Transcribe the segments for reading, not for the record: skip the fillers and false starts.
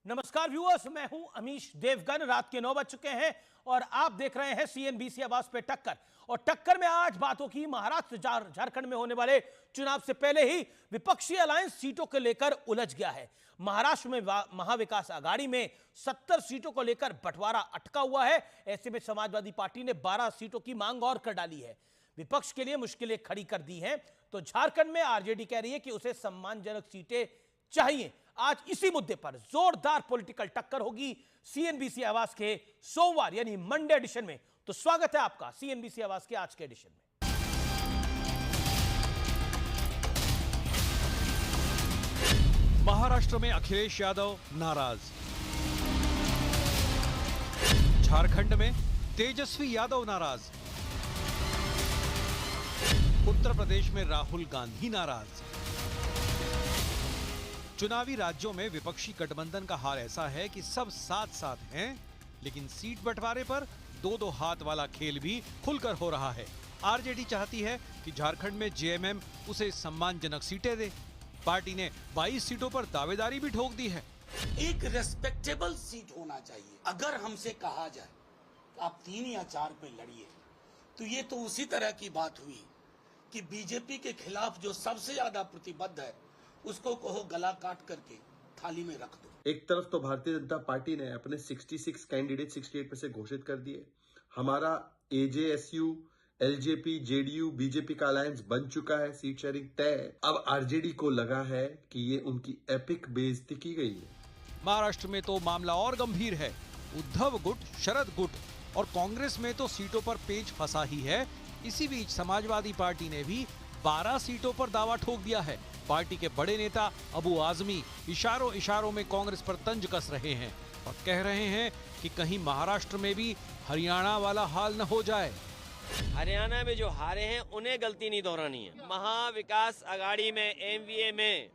नमस्कार व्यूअर्स, मैं हूं अमीश देवगन। रात के 9 बज चुके हैं और आप देख रहे हैं सीएनबीसी आवाज पे टक्कर। और टक्कर में आज बात होगी महाराष्ट्र झारखंड में होने वाले चुनाव से पहले ही विपक्षी अलायंस सीटों को लेकर उलझ गया है। महाराष्ट्र में महाविकास आघाड़ी में 70 सीटों को लेकर बंटवारा अटका हुआ है। ऐसे में समाजवादी पार्टी ने 12 सीटों की मांग और कर डाली है, विपक्ष के लिए मुश्किलें खड़ी कर दी हैं। तो झारखंड में आरजेडी कह रही है कि उसे सम्मानजनक सीटें चाहिए। आज इसी मुद्दे पर जोरदार पॉलिटिकल टक्कर होगी सीएनबीसी आवाज के सोमवार यानी मंडे एडिशन में। तो स्वागत है आपका सीएनबीसी आवाज के आज के एडिशन में। महाराष्ट्र में अखिलेश यादव नाराज, झारखंड में तेजस्वी यादव नाराज, उत्तर प्रदेश में राहुल गांधी नाराज। चुनावी राज्यों में विपक्षी गठबंधन का हाल ऐसा है कि सब साथ साथ हैं, लेकिन सीट बंटवारे पर दो दो हाथ वाला खेल भी खुलकर हो रहा है। आरजेडी चाहती है कि झारखंड में जेएमएम उसे सम्मानजनक सीटें दे। पार्टी ने 22 सीटों पर दावेदारी भी ठोक दी है। एक रेस्पेक्टेबल सीट होना चाहिए। अगर हमसे कहा जाए कि आप 3 या 4 पे लड़िए, तो ये तो उसी तरह की बात हुई कि बीजेपी के खिलाफ जो सबसे ज्यादा प्रतिबद्ध है उसको कहो गला काट करके थाली में रख दो। एक तरफ तो भारतीय जनता पार्टी ने अपने 66 कैंडिडेट 68 में से घोषित कर दिए। हमारा एजेएसयू, एलजेपी, जेडीयू, बीजेपी का अलायंस बन चुका है, सीट शेयरिंग तय। अब आरजेडी को लगा है कि ये उनकी एपिक बेइज्जती की गई है। महाराष्ट्र में तो मामला और गंभीर है। उद्धव गुट, शरद गुट और कांग्रेस में तो सीटों पर पेच फंसा ही है। इसी बीच समाजवादी पार्टी ने भी 12 सीटों पर दावा ठोक दिया है। पार्टी के बड़े नेता अबू आजमी इशारों इशारों में कांग्रेस पर तंज कस रहे हैं और कह रहे हैं कि कहीं महाराष्ट्र में भी हरियाणा वाला हाल न हो जाए। हरियाणा में जो हारे हैं उन्हें गलती नहीं दोहरानी है। महाविकास आघाड़ी में एमवीए में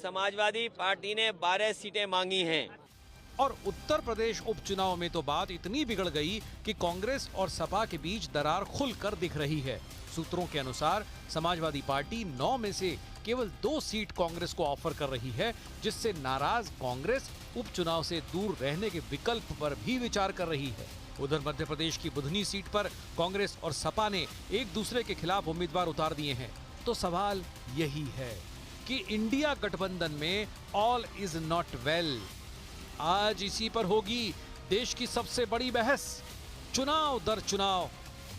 समाजवादी पार्टी ने 12 सीटें मांगी हैं। और उत्तर प्रदेश उपचुनाव में तो बात इतनी बिगड़ गई कि कांग्रेस और सपा के बीच दरार खुलकर दिख रही है। सूत्रों के अनुसार समाजवादी पार्टी 9 में से केवल 2 सीट कांग्रेस को ऑफर कर रही है, जिससे नाराज कांग्रेस उपचुनाव से दूर रहने के विकल्प पर भी विचार कर रही है। उधर मध्य प्रदेश की बुधनी सीट पर कांग्रेस और सपा ने एक दूसरे के खिलाफ उम्मीदवार उतार दिए हैं। तो सवाल यही है कि इंडिया गठबंधन में ऑल इज नॉट वेल। आज इसी पर होगी देश की सबसे बड़ी बहस। चुनाव दर चुनाव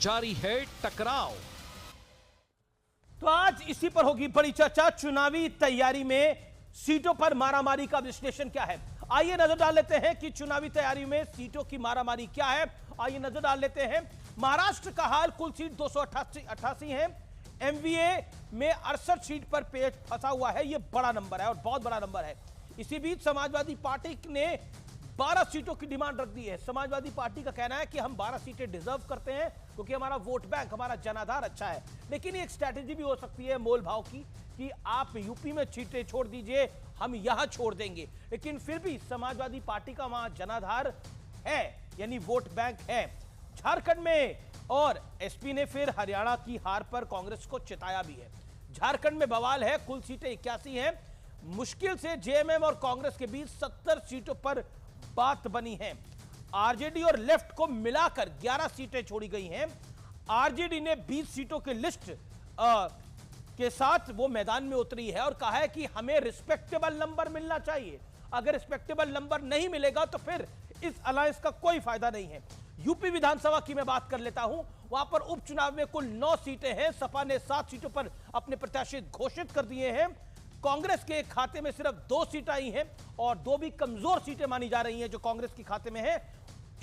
जारी है टकराव। तो आज इसी पर होगी बड़ी चर्चा। चुनावी तैयारी में सीटों पर मारामारी का विश्लेषण क्या है, आइए नजर डाल लेते हैं कि चुनावी तैयारी में सीटों की मारामारी क्या है। आइए नजर डाल लेते हैं महाराष्ट्र का हाल। कुल सीट 288 है। एमवीए में 68 सीट पर पेच फंसा हुआ है। यह बड़ा नंबर है और बहुत बड़ा नंबर है। इसी बीच समाजवादी पार्टी ने 12 सीटों की डिमांड रख दी है। समाजवादी पार्टी का कहना है कि हम 12 सीटें डिजर्व करते हैं क्योंकि हमारा वोट बैंक, हमारा जनाधार अच्छा है। लेकिन एक स्ट्रैटेजी भी हो सकती है मोल भाव की कि आप यूपी में सीटें छोड़ दीजिए, हम यहां छोड़ देंगे। लेकिन फिर भी समाजवादी पार्टी का वहां जनाधार है, यानी वोट बैंक है। झारखंड में और एसपी ने फिर हरियाणा की हार पर कांग्रेस को चिताया भी है। झारखंड में बवाल है। कुल सीटें 81 हैं। मुश्किल से जेएमएम और कांग्रेस के बीच 70 सीटों पर बात बनी है। आरजेडी और लेफ्ट को मिलाकर 11 सीटें छोड़ी गई हैं। आरजेडी ने 20 सीटों की लिस्ट के साथ वो मैदान में उतरी है और कहा है कि हमें रिस्पेक्टेबल नंबर मिलना चाहिए। अगर रिस्पेक्टेबल नंबर नहीं मिलेगा तो फिर इस अलायंस का कोई फायदा नहीं है। यूपी विधानसभा की मैं बात कर लेता हूं। वहां पर उपचुनाव में कुल 9 सीटें हैं। सपा ने 7 सीटों पर अपने प्रत्याशी घोषित कर दिए हैं। कांग्रेस के खाते में सिर्फ 2 सीट आई हैं और 2 भी कमजोर सीटें मानी जा रही हैं जो कांग्रेस के खाते में है।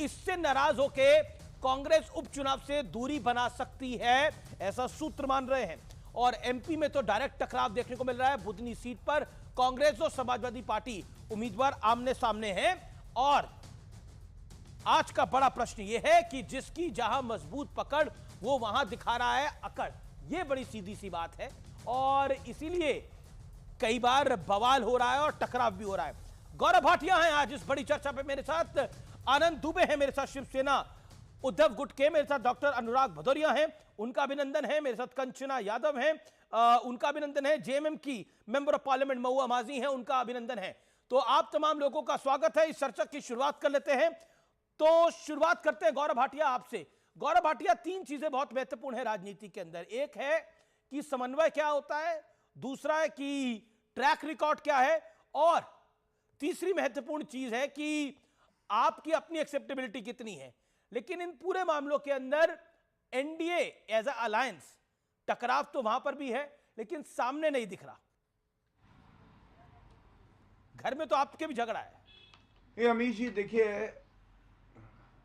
इससे नाराज होकर कांग्रेस उपचुनाव से दूरी बना सकती है, ऐसा सूत्र मान रहे हैं। और एमपी में तो डायरेक्ट टकराव देखने को मिल रहा है। बुधनी सीट पर कांग्रेस और समाजवादी पार्टी उम्मीदवार आमने सामने हैं। और आज का बड़ा प्रश्न यह है कि जिसकी जहां मजबूत पकड़ वो वहां दिखा रहा है अकड़। यह बड़ी सीधी सी बात है और इसीलिए कई बार बवाल हो रहा है और टकराव भी हो रहा है। गौरव भाटिया हैं आज इस बड़ी चर्चा पे मेरे साथ। आनंद दुबे हैं मेरे साथ शिवसेना उद्धव गुट के। मेरे साथ डॉक्टर अनुराग भदौरिया हैं, उनका अभिनंदन है। मेरे साथ कंचना यादव हैं, उनका अभिनंदन है। जेएमएम की मेंबर ऑफ पार्लियामेंट महुआ माजी हैं, उनका अभिनंदन है। तो आप तमाम लोगों का स्वागत है। इस चर्चा की शुरुआत कर लेते हैं। तो शुरुआत करते हैं गौरव भाटिया आपसे। गौरव भाटिया, तीन चीजें बहुत महत्वपूर्ण है राजनीति के अंदर। एक है कि समन्वय क्या होता है, दूसरा है कि ट्रैक रिकॉर्ड क्या है, और तीसरी महत्वपूर्ण चीज है कि आपकी अपनी एक्सेप्टेबिलिटी कितनी है। लेकिन इन पूरे मामलों के अंदर एनडीए एज अ अलायंस, टकराव तो वहां पर भी है लेकिन सामने नहीं दिख रहा। घर में तो आपके भी झगड़ा है। ये अमीश जी,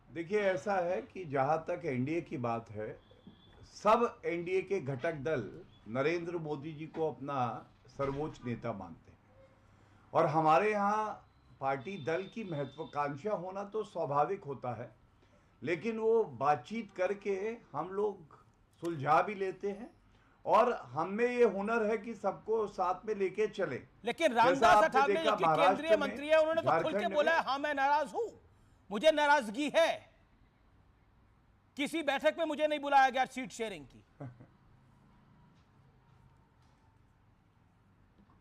देखिए ऐसा है कि जहां तक एनडीए की बात है, सब एनडीए के घटक दल नरेंद्र मोदी जी को अपना सर्वोच्च नेता मानते हैं, और हमारे यहाँ पार्टी दल की महत्वाकांक्षा होना तो स्वाभाविक होता है, लेकिन वो बातचीत करके हम लोग सुलझा भी लेते हैं, और हमें ये हुनर है कि सबको साथ में लेके चले। लेकिन रामदास अठावले जो कि केंद्रीय मंत्री है, उन्होंने तो खुल के बोला है, हाँ मैं नाराज हूं, मुझे नाराजगी है, किसी बैठक में मुझे नहीं बुलाया गया सीट शेयरिंग की।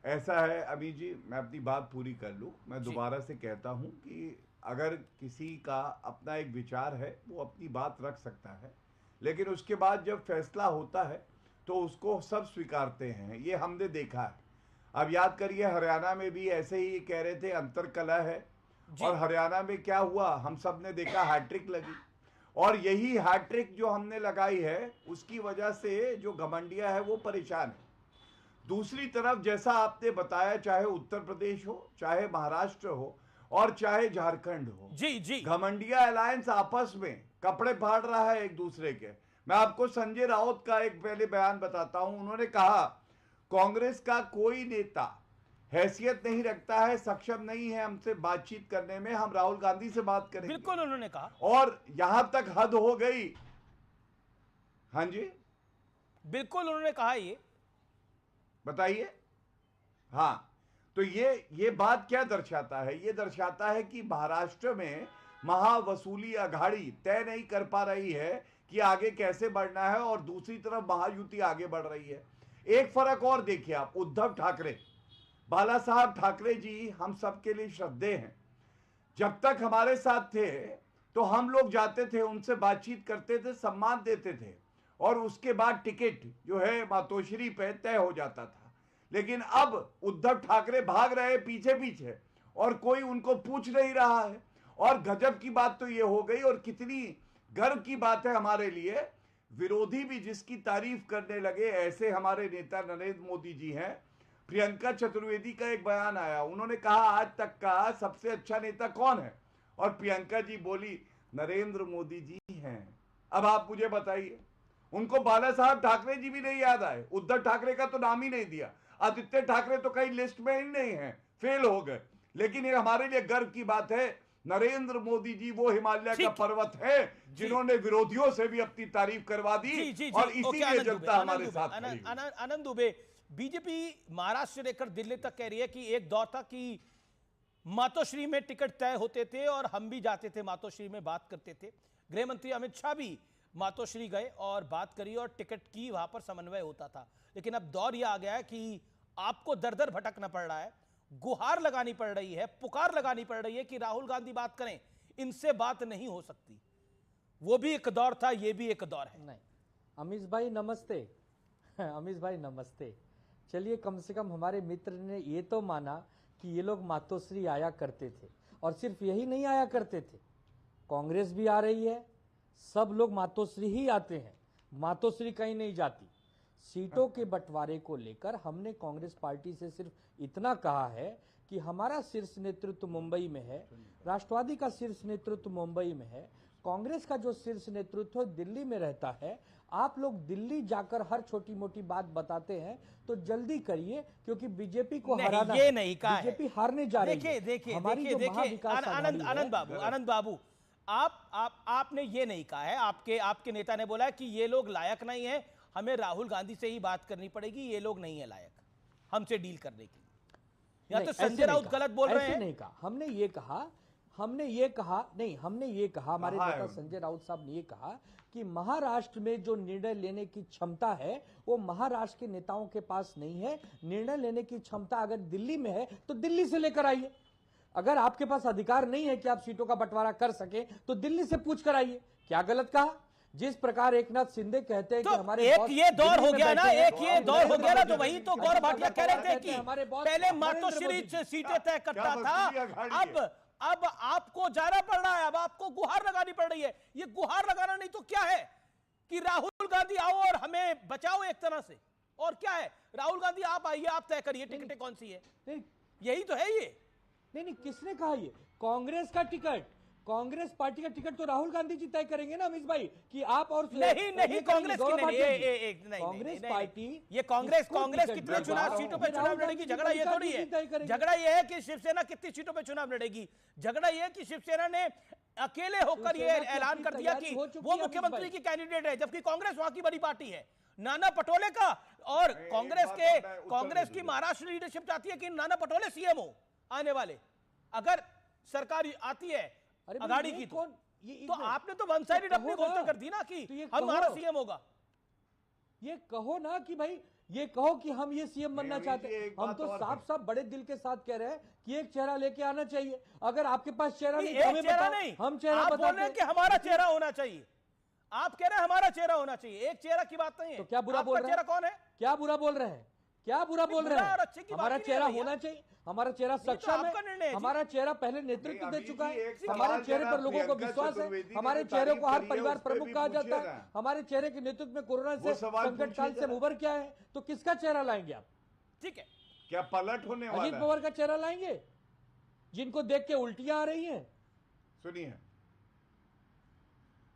ऐसा है अभी जी, मैं अपनी बात पूरी कर लूं। मैं दोबारा से कहता हूं कि अगर किसी का अपना एक विचार है, वो अपनी बात रख सकता है, लेकिन उसके बाद जब फैसला होता है तो उसको सब स्वीकारते हैं। ये हमने देखा है। अब याद करिए, हरियाणा में भी ऐसे ही कह रहे थे अंतरकलह है, और हरियाणा में क्या हुआ, हम सब ने देखा, हैट्रिक लगी। और यही हैट्रिक जो हमने लगाई है, उसकी वजह से जो घमंडिया है वो परेशान है। दूसरी तरफ जैसा आपने बताया, चाहे उत्तर प्रदेश हो, चाहे महाराष्ट्र हो, और चाहे झारखंड हो, जी घमंडिया अलायंस आपस में कपड़े फाड़ रहा है एक दूसरे के। मैं आपको संजय राउत का एक पहले बयान बताता हूं। उन्होंने कहा, कांग्रेस का कोई नेता हैसियत नहीं रखता है, सक्षम नहीं है हमसे बातचीत करने में, हम राहुल गांधी से बात करेंगे। बिल्कुल उन्होंने कहा, और यहां तक हद हो गई। हाँ जी, बिल्कुल उन्होंने कहा। ये बताइए। हाँ, तो ये बात क्या दर्शाता है? ये दर्शाता है कि महाराष्ट्र में महावसूली अघाड़ी तय नहीं कर पा रही है कि आगे कैसे बढ़ना है, और दूसरी तरफ महायुति आगे बढ़ रही है। एक फर्क और देखिए आप, उद्धव ठाकरे, बाला साहब ठाकरे जी हम सबके लिए श्रद्धेय हैं। जब तक हमारे साथ थे तो हम लोग जाते थे, उनसे बातचीत करते थे, सम्मान देते थे, और उसके बाद टिकट जो है मातोश्री पे तय हो जाता था। लेकिन अब उद्धव ठाकरे भाग रहे पीछे पीछे, और कोई उनको पूछ नहीं रहा है। और गजब की बात तो ये हो गई, और कितनी गर्व की बात है हमारे लिए, विरोधी भी जिसकी तारीफ करने लगे, ऐसे हमारे नेता नरेंद्र मोदी जी हैं। प्रियंका चतुर्वेदी का एक बयान आया, उन्होंने कहा आज तक का सबसे अच्छा नेता कौन है, और प्रियंका जी बोली नरेंद्र मोदी जी हैं। अब आप मुझे बताइए, उनको बाला साहब ठाकरे जी भी नहीं याद आए, उद्धव ठाकरे का तो नाम ही नहीं दिया, आदित्य ठाकरे तो कहीं लिस्ट में ही नहीं है, फेल हो गए। लेकिन ये हमारे लिए गर्व की बात है, नरेंद्र मोदी जी वो हिमालय का पर्वत है जिन्होंने विरोधियों से भी अपनी तारीफ करवा दी, और इसीलिए जनता हमारे साथ खड़ी हुई। आनंद दुबे, बीजेपी महाराष्ट्र से लेकर दिल्ली तक कह रही है कि एक दौर था कि मातोश्री में टिकट तय होते थे, और हम भी जाते थे मातोश्री में, बात करते थे। गृह मंत्री अमित शाह भी मातोश्री गए और बात करी, और टिकट की वहां पर समन्वय होता था। लेकिन अब दौर यह आ गया है कि आपको दर दर भटकना पड़ रहा है, गुहार लगानी पड़ रही है, पुकार लगानी पड़ रही है कि राहुल गांधी बात करें, इनसे बात नहीं हो सकती। वो भी एक दौर था, ये भी एक दौर है। नहीं, अमीश भाई नमस्ते। अमीश भाई नमस्ते। चलिए, कम से कम हमारे मित्र ने ये तो माना कि ये लोग मातोश्री आया करते थे, और सिर्फ यही नहीं आया करते थे, कांग्रेस भी आ रही है, सब लोग मातोश्री ही आते हैं, मातोश्री कहीं नहीं जाती। सीटों के बंटवारे को लेकर हमने कांग्रेस पार्टी से सिर्फ इतना कहा है कि हमारा शीर्ष नेतृत्व मुंबई में है, राष्ट्रवादी का शीर्ष नेतृत्व मुंबई में है, कांग्रेस का जो शीर्ष नेतृत्व दिल्ली में रहता है। आप लोग दिल्ली जाकर हर छोटी मोटी बात बताते हैं तो जल्दी करिए, क्योंकि बीजेपी को हराना, ये नहीं कहा, बीजेपी हारने जा रही है। देखिए आनंद बाबू, आपने ये नहीं कहा है, आपके नेता ने बोला है कि ये लोग लायक नहीं है, हमें राहुल गांधी से ही बात करनी पड़ेगी, ये लोग नहीं है लायक हमसे डील करने के लिए। या तो संजय राउत गलत बोल रहे हैं। नहीं कहा, हमने ये कहा, हमारे नेता संजय राउत साहब ने ये कहा कि महाराष्ट्र में जो निर्णय लेने की क्षमता है वो महाराष्ट्र के नेताओं के पास नहीं है। निर्णय लेने की क्षमता अगर दिल्ली में है तो दिल्ली से लेकर आइए, अगर आपके पास अधिकार नहीं है कि आप सीटों का बंटवारा कर सके तो दिल्ली से पूछ कर आइए। क्या गलत कहा? जिस प्रकार एकनाथ शिंदे कहते हैं तो कि हमारे एक बॉस ये दौर दिल्ली हो में गया ना, बैठे हैं, एक ये दौर हो गया ना, तो वही तो गौरव भाटिया कह रहे थे कि हमारे बॉस पहले नरेंद्र मातोश्री मोदी। सीटें तय करता था, वसूली अघाड़ी है? अब आपको जाना पड़ रहा है, अब आपको गुहार लगानी पड़ रही है। ये गुहार लगाना नहीं तो क्या है कि राहुल गांधी आओ और हमें बचाओ एक तरह से, और क्या है? राहुल गांधी आप आइए, आप तय करिए टिकटें कौन सी है, नहीं यही तो है ये। नहीं, किसने कहा ये? कांग्रेस का टिकट, कांग्रेस पार्टी का टिकट तो राहुल गांधी जी तय करेंगे ना अमित भाई, कि आप और नहीं कांग्रेस की नहीं, कांग्रेस पार्टी, ये कांग्रेस कितने चुनाव सीटों पे चुनाव लड़ेगी, झगड़ा ये थोड़ी है। झगड़ा ये है कि शिवसेना कितनी सीटों पे चुनाव लड़ेगी। झगड़ा ये है कि शिवसेना ने अकेले होकर ये ऐलान कर दिया कि वो मुख्यमंत्री की कैंडिडेट है, जबकि कांग्रेस वहां की बड़ी पार्टी है। नाना पटोले का, और कांग्रेस की महाराष्ट्र लीडरशिप चाहती है कि नाना पटोले सीएम हो आने वाले, अगर सरकार आती है अघाड़ी की। तो आपने तो वन साइडेड अपनी घोषणा कर दी ना कि हमारा सीएम होगा। ये कहो ना कि भाई, ये कहो कि हम ये सीएम बनना चाहते हैं। हम तो साफ साफ बड़े दिल के साथ कह रहे हैं कि एक चेहरा लेके आना चाहिए। अगर आपके पास चेहरा नहीं, एक चेहरा नहीं, हम चेहरा आप बोल रहे हैं कि हमारा चेहरा होना चाहिए। आप कह रहे हैं हमारा चेहरा होना चाहिए, एक चेहरा की बात नहीं है। तो क्या बुरा बोल रहे हैं? चेहरा कौन है? क्या बुरा बोल रहे हैं? क्या बुरा बोल रहे और अच्छे हैं? की हमारा बात चेहरा नहीं है होना चाहिए, हमारा चेहरा सक्षम है, हमारा चेहरा पहले नेतृत्व दे चुका है, हमारे चेहरे पर लोगों को विश्वास है, हमारे चेहरे को हर परिवार प्रमुख कहा जाता है, हमारे चेहरे के नेतृत्व में कोरोना से संकट काल से उबर क्या है। तो किसका चेहरा लाएंगे आप? ठीक है, क्या पलट होने वाला है? अजीत पवार का चेहरा लाएंगे, जिनको देख के उल्टियां आ रही हैं? सुनिए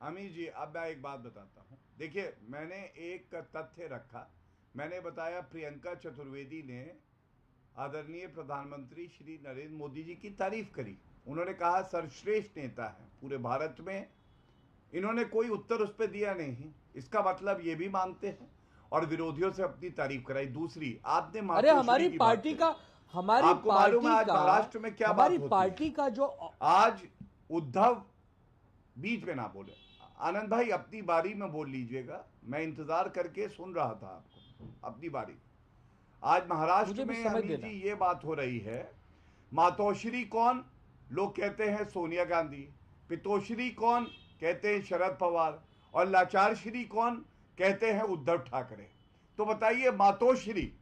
अमीर जी, अब मैं एक बात बताता हूं। देखिए, मैंने एक तथ्य रखा, मैंने बताया प्रियंका चतुर्वेदी ने आदरणीय प्रधानमंत्री श्री नरेंद्र मोदी जी की तारीफ करी। उन्होंने कहा सर्वश्रेष्ठ नेता है पूरे भारत में। इन्होंने कोई उत्तर उस पर दिया नहीं, इसका मतलब ये भी मानते हैं, और विरोधियों से अपनी तारीफ कराई। दूसरी, आपने अरे हमारी पार्टी का, हमारी आपको मालूम है आज महाराष्ट्र में क्या बात होती है? हमारी पार्टी का जो आज उद्धव, बीच में ना बोले, आनंद भाई अपनी बारी में बोल लीजिएगा, मैं इंतजार करके सुन रहा था आपको, अपनी बारी। आज महाराष्ट्र में अमीर जी ये बात हो रही है, मातोश्री कौन? लोग कहते हैं सोनिया गांधी। पितोश्री कौन? कहते हैं शरद पवार। और लाचार श्री कौन? कहते हैं उद्धव ठाकरे। तो बताइए, मातोश्री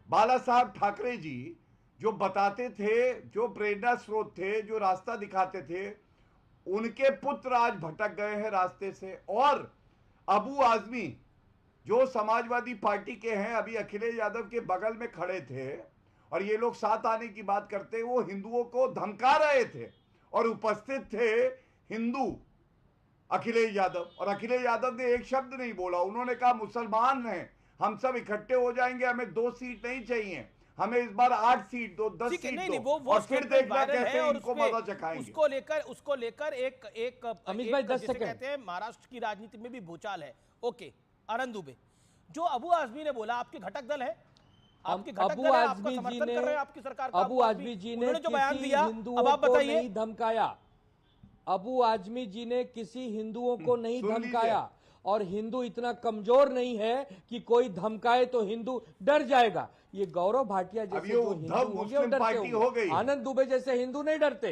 बाला साहब ठाकरे जी जो बताते थे, जो प्रेरणा स्रोत थे, जो रास्ता दिखाते थे, उनके पुत्र आज भटक गए हैं रास्ते से। और अबू आजमी जो समाजवादी पार्टी के हैं, अभी अखिलेश यादव के बगल में खड़े थे और ये लोग साथ आने की बात करते, वो हिंदुओं को धमका रहे थे और उपस्थित थे हिंदू अखिलेश यादव। और अखिलेश यादव ने एक शब्द नहीं बोला, उन्होंने कहा मुसलमान हैं, हम सब इकट्ठे हो जाएंगे, हमें 2 सीट नहीं चाहिए, हमें इस बार 8 सीट दो, 10 सीट दो, और फिर देखना कैसे इनको मजा चखाएंगे। उसको लेकर एक अमित भाई 10 सेकंड कहते हैं महाराष्ट्र की राजनीति में भी भूचाल है। ओके, आनंद दुबे, जो अबू आजमी ने बोला आपके घटक दल है, आपके घटक दल है, आपका समर्थन कर रहे हैं आपकी सरकार का। अबू आजमी जी ने जो बयान दिया, अब आप बताइए, नहीं धमकाया। अबू आजमी जी ने किसी हिंदुओं को नहीं धमकाया, और हिंदू इतना कमजोर नहीं है कि कोई धमकाए तो हिंदू डर जाएगा। ये गौरव भाटिया जैसे जो हिंदू होंगे वो डरते होंगे, आनंद दुबे जैसे हिंदू नहीं डरते।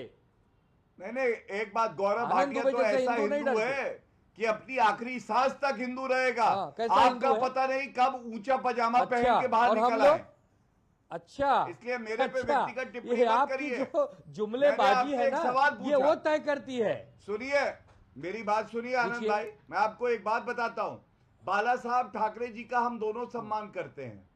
नहीं, एक बात, गौरव भाटिया तो ऐसा हिंदू है कि अपनी आखिरी सांस तक हिंदू रहेगा। आपका पता नहीं कब ऊंचा पजामा पहन के बाहर निकला है। अच्छा, इसलिए मेरे पे व्यक्तिगत टिप्पणी ये आपकी जो जुमलेबाजी है ना, ये वो तय करती है। सुनिए मेरी बात, सुनिए आनंद भाई, मैं आपको एक बात बताता हूं। बाला साहब ठाकरे जी का हम दोनों सम्मान करते हैं।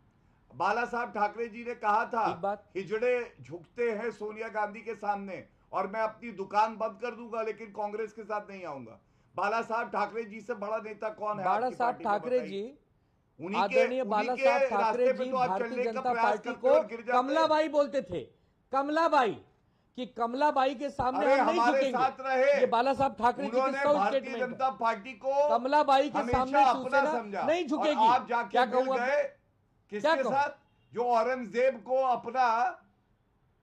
बाला साहब ठाकरे जी ने कहा था हिजड़े झुकते हैं सोनिया गांधी के सामने, और मैं अपनी दुकान बंद कर दूंगा लेकिन कांग्रेस के साथ नहीं आऊंगा। बाला साहब ठाकरे जी से बड़ा नेता कौन है? बाला साहब ठाकरे जी, आदरणीय बाला साहब ठाकरे जी भारतीय जनता पार्टी को कमलाबाई बोलते थे। कमलाबाई, कि कमलाबाई के सामने हम नहीं झुकेंगे। ये बाला साहब ठाकरे जी के भारतीय जनता पार्टी को कमलाबाई के सामने शिवसेना नहीं झुकेगी। आप जाके मिल गए किसके साथ? जो औरंगजेब को अपना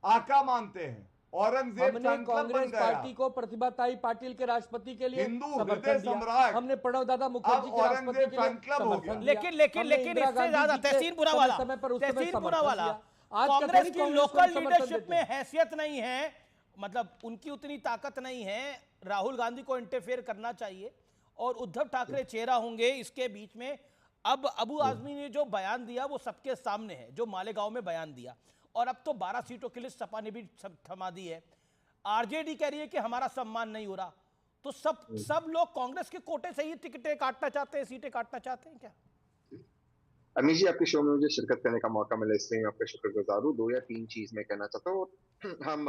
आका मानते हैं। औरंगजेब हमने कांग्रेस पार्टी को प्रतिभाताई पाटिल के राष्ट्रपति के लिए हिंदू हृदय सम्राट, हमने प्रणव दादा मुखर्जी के राष्ट्रपति के लिए समर्थन दिया। लेकिन इससे ज्यादा तहसीन पुनावाला, कांग्रेस की लोकल लीडरशिप में हैसियत नहीं है मतलब उनकी उतनी ताकत नहीं है, राहुल गांधी को इंटरफेयर करना चाहिए और उद्धव ठाकरे चेहरा होंगे इसके बीच में। अब अबू आजमी ने जो बयान दिया वो सबके सामने है, जो मालेगांव में बयान दिया, और अब तो 12 सीटों के लिए सपा ने भी थमा दी है। आरजेडी कह रही है कि हमारा सम्मान नहीं हो रहा, तो सब लोग कांग्रेस के कोटे से ही टिकटें काटना चाहते हैं, सीटें काटना चाहते हैं क्या? अमीश जी, आपके शो में मुझे शिरकत करने का मौका मिला, इसलिए मैं आपका शुक्रगुजार हूँ। 2 या 3 चीज मैं कहना चाहता हूँ। हम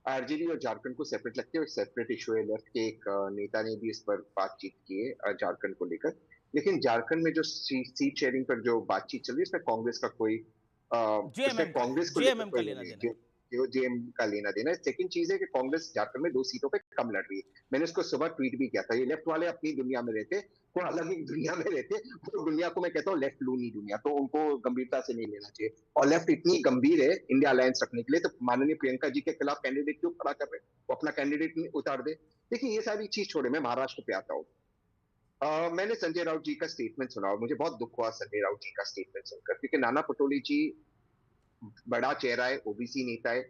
आरजेडी और झारखंड को सेपरेट लगते हैं, सेपरेट इशू है। लेफ्ट के एक नेता ने भी इस पर बातचीत की है झारखंड को लेकर, लेकिन झारखंड में जो सीट शेयरिंग पर जो बातचीत चल रही है इसमें कांग्रेस का कोई कांग्रेस को जेएमएम का लेना देना, जेएम का लेना देना है। सेकंड चीज है कि कांग्रेस झारखंड में 2 सीटों पे कम लड़ रही है। मैंने इसको सुबह ट्वीट भी किया था। ये लेफ्ट वाले अपनी दुनिया में रहते, वो अलग एक दुनिया में रहते, वो दुनिया को मैं कहता हूँ लेफ्ट लूनी दुनिया, तो उनको गंभीरता से नहीं लेना चाहिए। और लेफ्ट इतनी गंभीर है इंडिया अलायंस रखने के लिए, तो माननीय प्रियंका जी के खिलाफ कैंडिडेट क्यों खड़ा कर रहे हैं? वो अपना कैंडिडेट उतार दे। देखिए ये सारी चीज छोड़े, मैं महाराष्ट्र पे आता हूँ। मैंने संजय राउत जी का स्टेटमेंट सुना और मुझे बहुत दुख हुआ संजय राउत जी का स्टेटमेंट सुनकर, क्योंकि नाना पटोले जी बड़ा चेहरा है, ओबीसी नेता है,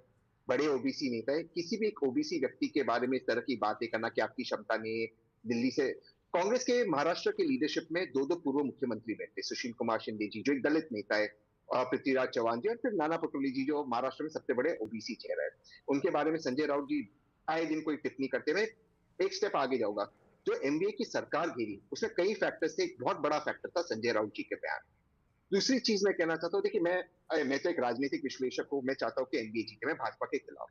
बड़े ओबीसी नेता है। किसी भी एक ओबीसी व्यक्ति के बारे में इस तरह की बातें करना कि आपकी क्षमता नहीं है, दिल्ली से कांग्रेस के महाराष्ट्र के लीडरशिप में 2 पूर्व मुख्यमंत्री बैठे, सुशील कुमार शिंदे जी जो एक दलित नेता है, पृथ्वीराज चौहान जी, और फिर नाना पटोले जी जो महाराष्ट्र में सबसे बड़े ओबीसी चेहरा है। उनके बारे में संजय राउत जी आए दिन कोई टिप्पणी करते हुए, एक स्टेप आगे जाऊंगा। जो एमबीए की सरकार गिरी उसमें कई फैक्टर्स थे, एक बहुत बड़ा फैक्टर था संजय राउत जी के बयान। दूसरी चीज मैं कहना चाहता हूँ, देखिए मैं तो एक राजनीतिक विश्लेषक हूँ, मैं चाहता हूँ कि एनडीए जीते, मैं भाजपा के खिलाफ।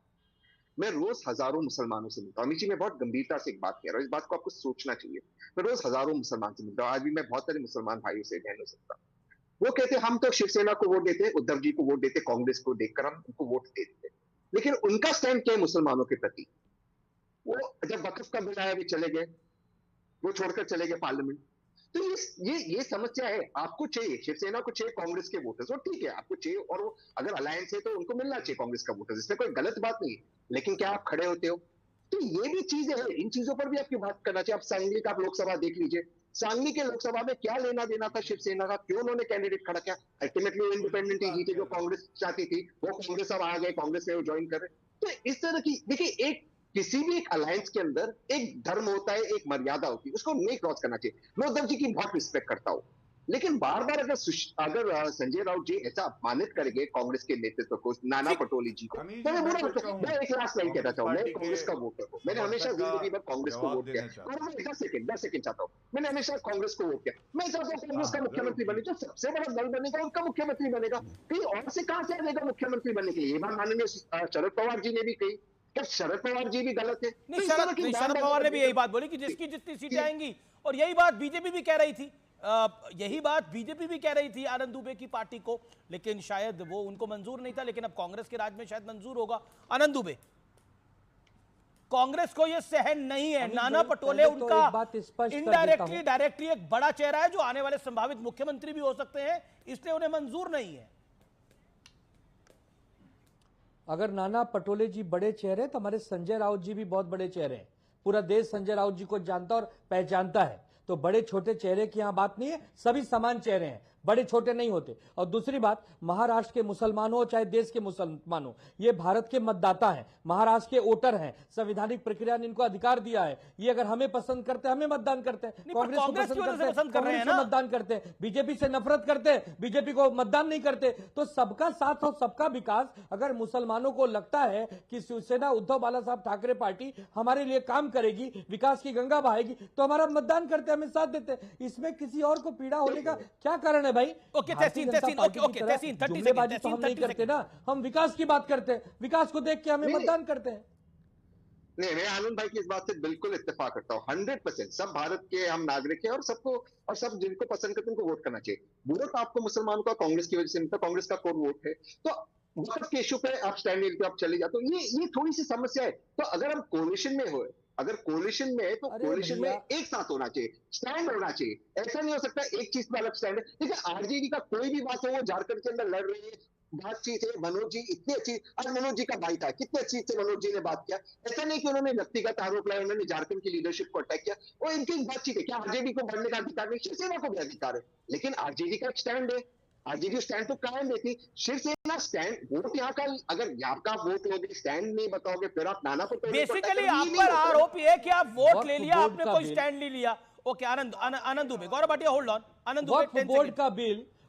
मैं रोज हजारों मुसलमानों से मिलता हूँ। अमित जी, मैं बहुत गंभीरता से एक बात कह रहा हूँ, इस बात को आपको सोचना चाहिए। मैं रोज हजारों मुसलमान से मिलता हूँ, आज भी मैं बहुत सारे मुसलमान भाइयों से बहनों से मिलता हूँ। वो कहते हैं हम तो शिवसेना को वोट देते, उद्धव जी को वोट देते, कांग्रेस को देखकर हम उनको वोट देते, लेकिन उनका स्टैंड क्या है मुसलमानों के प्रति? वो जब वक्फ का बिल आया, वे चले गए, वो छोड़कर चले गए पार्लियामेंट। तो ये समस्या है। आपको चाहिए, शिवसेना को चाहिए कांग्रेस के वोटर्स, और ठीक है आपको चाहिए, और वो अगर अलायंस है तो उनको मिलना चाहिए कांग्रेस का वोटर्स, इसमें कोई गलत बात नहीं है, लेकिन क्या आप खड़े होते हो? तो ये भी चीजें हैं, इन चीजों पर भी आपकी बात करना चाहिए। आप सांगली का आप लोकसभा देख लीजिए, सांगली के लोकसभा में क्या लेना देना था शिवसेना का, क्यों उन्होंने कैंडिडेट खड़ा किया? अल्टीमेटली वो इंडिपेंडेंट ही जीते जो कांग्रेस चाहती थी, वो कांग्रेस अब आ गए, कांग्रेस में वो ज्वाइन कर रहे। तो इस तरह की देखिए, एक किसी भी एक अलायंस के अंदर एक धर्म होता है, एक मर्यादा होती है, उसको नहीं क्रॉस करना चाहिए। मैं उद्धव जी की बहुत रिस्पेक्ट करता हूं, लेकिन बार बार अगर संजय राउत जी ऐसा अपमानित करेंगे कांग्रेस के नेतृत्व को, नाना पटोले जी को, तो मैं मैं एक लास्ट लाइन कहना चाहूँ, मैं कांग्रेस का वोटर हूँ, मैंने हमेशा जिंदगी भर कांग्रेस को वोट किया। 10 सेकंड चाहता हूँ, मैंने हमेशा कांग्रेस को वोट किया। मैं चाहता हूँ कांग्रेस का मुख्यमंत्री बने, जो सबसे बड़ा दल बनेगा उनका मुख्यमंत्री बनेगा। कहीं और से कहां से आएगा मुख्यमंत्री बनने के लिए? ये बात माननीय शरद पवार जी ने भी कही। क्या शरद पवार जी भी गलत है? नहीं, शरद पवार ने भी यही बात बोली कि जिसकी जितनी सीटें आएंगी, और यही बात बीजेपी भी कह रही थी, यही बात बीजेपी भी कह रही थी आनंद दुबे की पार्टी को, लेकिन शायद वो उनको मंजूर नहीं था, लेकिन अब कांग्रेस के राज में शायद मंजूर होगा। आनंद दुबे, कांग्रेस को यह सहन नहीं है, नाना पटोले उनका इनडायरेक्टली डायरेक्टली एक बड़ा चेहरा है जो आने वाले संभावित मुख्यमंत्री भी हो सकते हैं, इसलिए उन्हें मंजूर नहीं है। अगर नाना पटोले जी बड़े चेहरे तो हमारे संजय राउत जी भी बहुत बड़े चेहरे हैं। पूरा देश संजय राउत जी को जानता और पहचानता है, तो बड़े छोटे चेहरे की यहां बात नहीं है, सभी समान चेहरे हैं, बड़े छोटे नहीं होते। और दूसरी बात, महाराष्ट्र के मुसलमान हो चाहे देश के मुसलमान हो, ये भारत के मतदाता हैं, महाराष्ट्र के वोटर हैं, संवैधानिक प्रक्रिया ने इनको अधिकार दिया है। ये अगर हमें पसंद करते हैं, हमें मतदान करते हैं, कांग्रेस को पसंद करते हैं, कांग्रेस को मतदान करते हैं, बीजेपी से नफरत करते हैं, बीजेपी को मतदान नहीं करते। तो सबका साथ और सबका विकास, अगर मुसलमानों को लगता है कि शिवसेना उद्धव बाला साहब ठाकरे पार्टी हमारे लिए काम करेगी, विकास की गंगा बहाएगी, तो हमारा मतदान करते, हमें साथ देते। इसमें किसी और को पीड़ा होने का क्या कारण है भाई? ओके, जुमलेबाजी तो हम नहीं करते ना, हम विकास की बात करते हैं, विकास को देख के हमें मतदान करते हैं। नहीं, मैं आनंद भाई की इस बात से बिल्कुल इत्तेफाक करता हूँ। 100% सब भारत के हम नागरिक हैं, और सबको, और सब जिनको पसंद करते हैं उनको वोट करना चाहिए। वोट आपको मुसलमानों का कांग्रेस की वजह से मिलता, कांग्रेस का कोर वोट है, तो वक्फ के इशू पे आप स्टैंड लेके आप चले जाते हो, ये थोड़ी सी समस्या है। तो अगर हम कोलिशन में हो, अगर कोलिशन में है तो कोलिशन में एक साथ होना चाहिए, स्टैंड होना चाहिए। ऐसा नहीं हो सकता एक चीज पे अलग स्टैंड है। देखिए, आरजेडी का कोई भी बात हो, वो झारखंड के अंदर लड़ रही है, बातचीत है। मनोज जी इतनी अच्छी, आज मनोज जी का भाई था, कितनी अच्छी से मनोज जी ने बात किया। ऐसा नहीं कि उन्होंने व्यक्तिगत आरोप लगाया, उन्होंने झारखंड की लीडरशिप को अटैक किया। और इनकी बातचीत है, क्या आरजेडी को बढ़ने का अधिकार नहीं? शिवसेना को भी अधिकार है, लेकिन आरजेडी का स्टैंड है। आरजेडी स्टैंड तो कायम रहती, शिवसेना स्टैंड, वोट यहाँ का, अगर आपका वोट लोगे, स्टैंड नहीं बताओगे, फिर आप नाना पटोले बेसिकली आप पर आरोप ये है कि आप वोट ले लिया, आपने कोई स्टैंड नहीं लिया। Okay, Anand Dubey, Gaurav Bhatia hold on, Anand Dubey,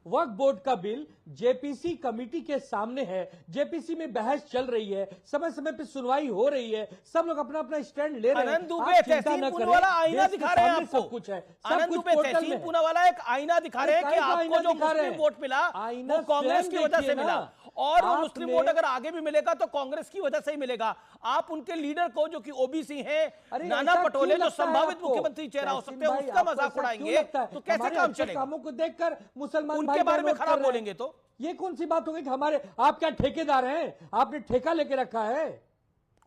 Waqf board का बिल जेपीसी कमेटी के सामने है, जेपीसी में बहस चल रही है, समय समय पे सुनवाई हो रही है, सब लोग अपना अपना स्टैंड ले रहे हैं। आनंद दुबे तहसीन पूनावाला आईना दिखा रहे हैं आपको, सब कुछ है, आनंद दुबे तहसीन पूनावाला एक आईना दिखा रहे हैं कि आपको जो मुस्लिम वोट मिला वो कांग्रेस की वजह से मिला, और वो मुस्लिम वोट अगर आगे भी मिलेगा तो कांग्रेस की वजह से ही मिलेगा। आप उनके लीडर को जो कि ओबीसी हैं, नाना पटोले, जो संभावित मुख्यमंत्री चेहरा हो सकते हैं, उसका मजाक उड़ाएंगे तो कैसे काम चलेगा? कामों को देखकर मुसलमान उनके बारे में खराब बोलेंगे तो ये कौन सी बात होगी कि हमारे, आप क्या ठेकेदार हैं? आपने ठेका लेके रखा है?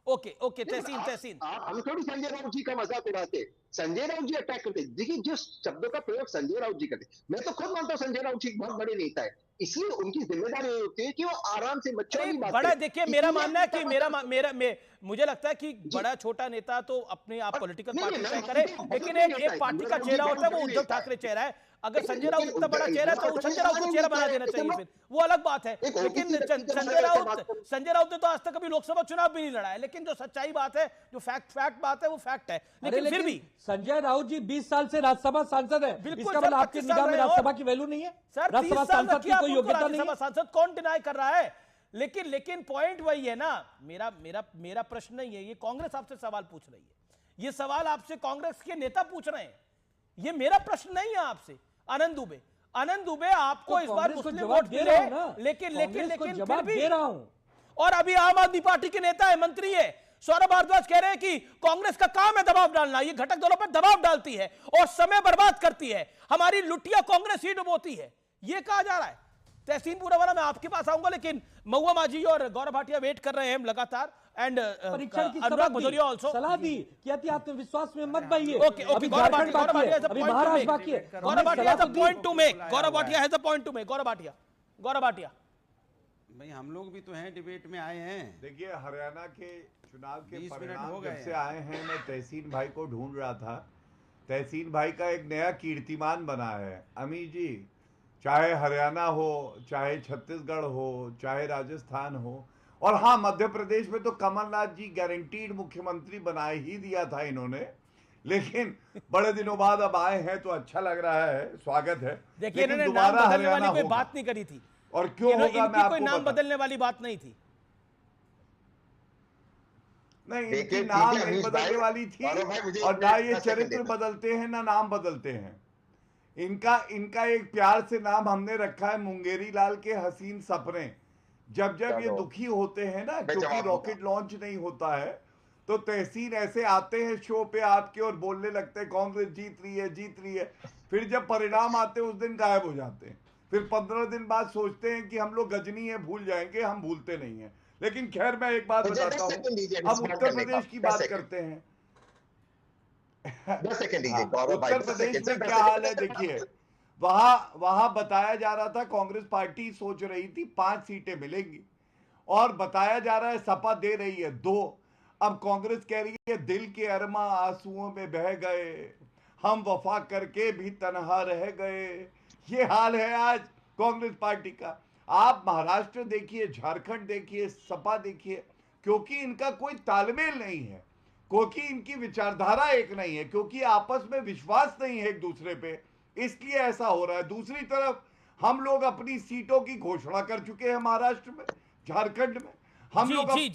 ओके तहसीन हम थोड़ी संजय राउत जी का मजाक उड़ाते, संजय राउत जी अटैक करते। देखिए जिस शब्दों का प्रयोग संजय राउत जी करते, मैं तो खुद मानता हूँ संजय राउत जी बहुत बड़े नेता है, इसलिए उनकी जिम्मेदारी ये होती है कि वो आराम से बच्चों की बात बड़ा, देखिए मेरा मानना है कि मुझे लगता है कि बड़ा छोटा नेता तो अपने आप पॉलिटिकल पार्टी तय करे, लेकिन एक पार्टी का चेहरा होता है, वो उद्धव ठाकरे चेहरा है। अगर संजय राउत इतना बड़ा चेहरा है तो संजय राउत को चेहरा बना देना चाहिए, फिर वो अलग बात है। लेकिन संजय राउत ने तो आज तक कभी लोकसभा चुनाव भी नहीं लड़ा है, लेकिन जो सच्चाई बात है, जो फैक्ट बात है, वो फैक्ट है। लेकिन फिर भी संजय राउत जी 20 साल से राज्यसभा सांसद है, इसका मतलब आपकी निगाह में राज्यसभा की वैल्यू नहीं है? सर, राज्यसभा सांसद की कोई योग्यता नहीं है? सांसद कौन डिनाई कर रहा है? लेकिन पॉइंट वही है ना, मेरा प्रश्न नहीं है, ये कांग्रेस आपसे सवाल पूछ रही है, ये सवाल आपसे कांग्रेस के नेता पूछ रहे हैं, ये मेरा प्रश्न नहीं है आपसे। आनंद दुबे आपको इस बार मुस्लिम वोट मिले, लेकिन फिर भी दे रहा हूं। और अभी आम आदमी पार्टी के नेता है, मंत्री है, सौरभ भारद्वाज कह रहे हैं कि कांग्रेस का काम है दबाव डालना, ये घटक दलों पर दबाव डालती है और समय बर्बाद करती है, हमारी लुटिया कांग्रेस ही डुबोती है, ये कहा जा रहा है। तहसीन पूनावाला मैं आपके पास आऊंगा, लेकिन महुआ माझी और गौरव भाटिया वेट कर रहे हैं लगातार, एंड परीक्षण की अनुराग भदौरिया आल्सो सलाह दी कि अति आत्मविश्वास में मत बहिए। Okay, Gaurav Bhatia has a point to make, Gaurav Bhatia भाई हम लोग भी तो हैं, डिबेट में आए हैं। देखिए हरियाणा के चुनाव के परिणाम जब से आए हैं, मैं तहसीन भाई को ढूंढ रहा था, तहसीन भाई का एक नया कीर्तिमान बना है। अमी जी, चाहे हरियाणा हो, चाहे छत्तीसगढ़ हो, चाहे राजस्थान हो, और हाँ मध्य प्रदेश में तो कमलनाथ जी गारंटीड मुख्यमंत्री बना ही दिया था इन्होंने, लेकिन बड़े दिनों बाद अब आए हैं तो अच्छा लग रहा है, स्वागत है। देखिए इन्होंने नाम बदलने वाली कोई बात नहीं करी थी, और क्यों होगा मैं आपको कोई नाम बदलने वाली बात नहीं थी, नहीं इनकी नाम नहीं बदलने वाली थी, और ना ये चरित्र बदलते हैं ना नाम बदलते हैं। इनका एक प्यार से नाम हमने रखा है मुंगेरी लाल के हसीन सपने। जब ये दुखी होते हैं ना, क्योंकि रॉकेट लॉन्च नहीं होता है, तो तहसीन ऐसे आते हैं शो पे आपके और बोलने लगते हैं कांग्रेस जीत रही है, फिर जब परिणाम आते हैं उस दिन गायब हो जाते हैं, फिर 15 दिन बाद सोचते हैं कि हम लोग गजनी है भूल जाएंगे, हम भूलते नहीं है। लेकिन खैर मैं एक बात बताता हूँ, अब उत्तर प्रदेश की बात करते हैं। उत्तर प्रदेश में क्या हाल है देखिए, वहां बताया जा रहा था, कांग्रेस पार्टी सोच रही थी 5 सीटें मिलेंगी, और बताया जा रहा है सपा दे रही है 2। अब कांग्रेस कह रही है दिल के अरमा आंसुओं में बह गए, हम वफा करके भी तनहा रह गए। ये हाल है आज कांग्रेस पार्टी का। आप महाराष्ट्र देखिए, झारखंड देखिए, सपा देखिए, क्योंकि इनका कोई तालमेल नहीं है, क्योंकि इनकी विचारधारा एक नहीं है, क्योंकि आपस में विश्वास नहीं है एक दूसरे पे, इसलिए ऐसा हो रहा है। दूसरी तरफ हम लोग अपनी सीटों की घोषणा कर चुके हैं महाराष्ट्र में, झारखंड में, हम लोग अपने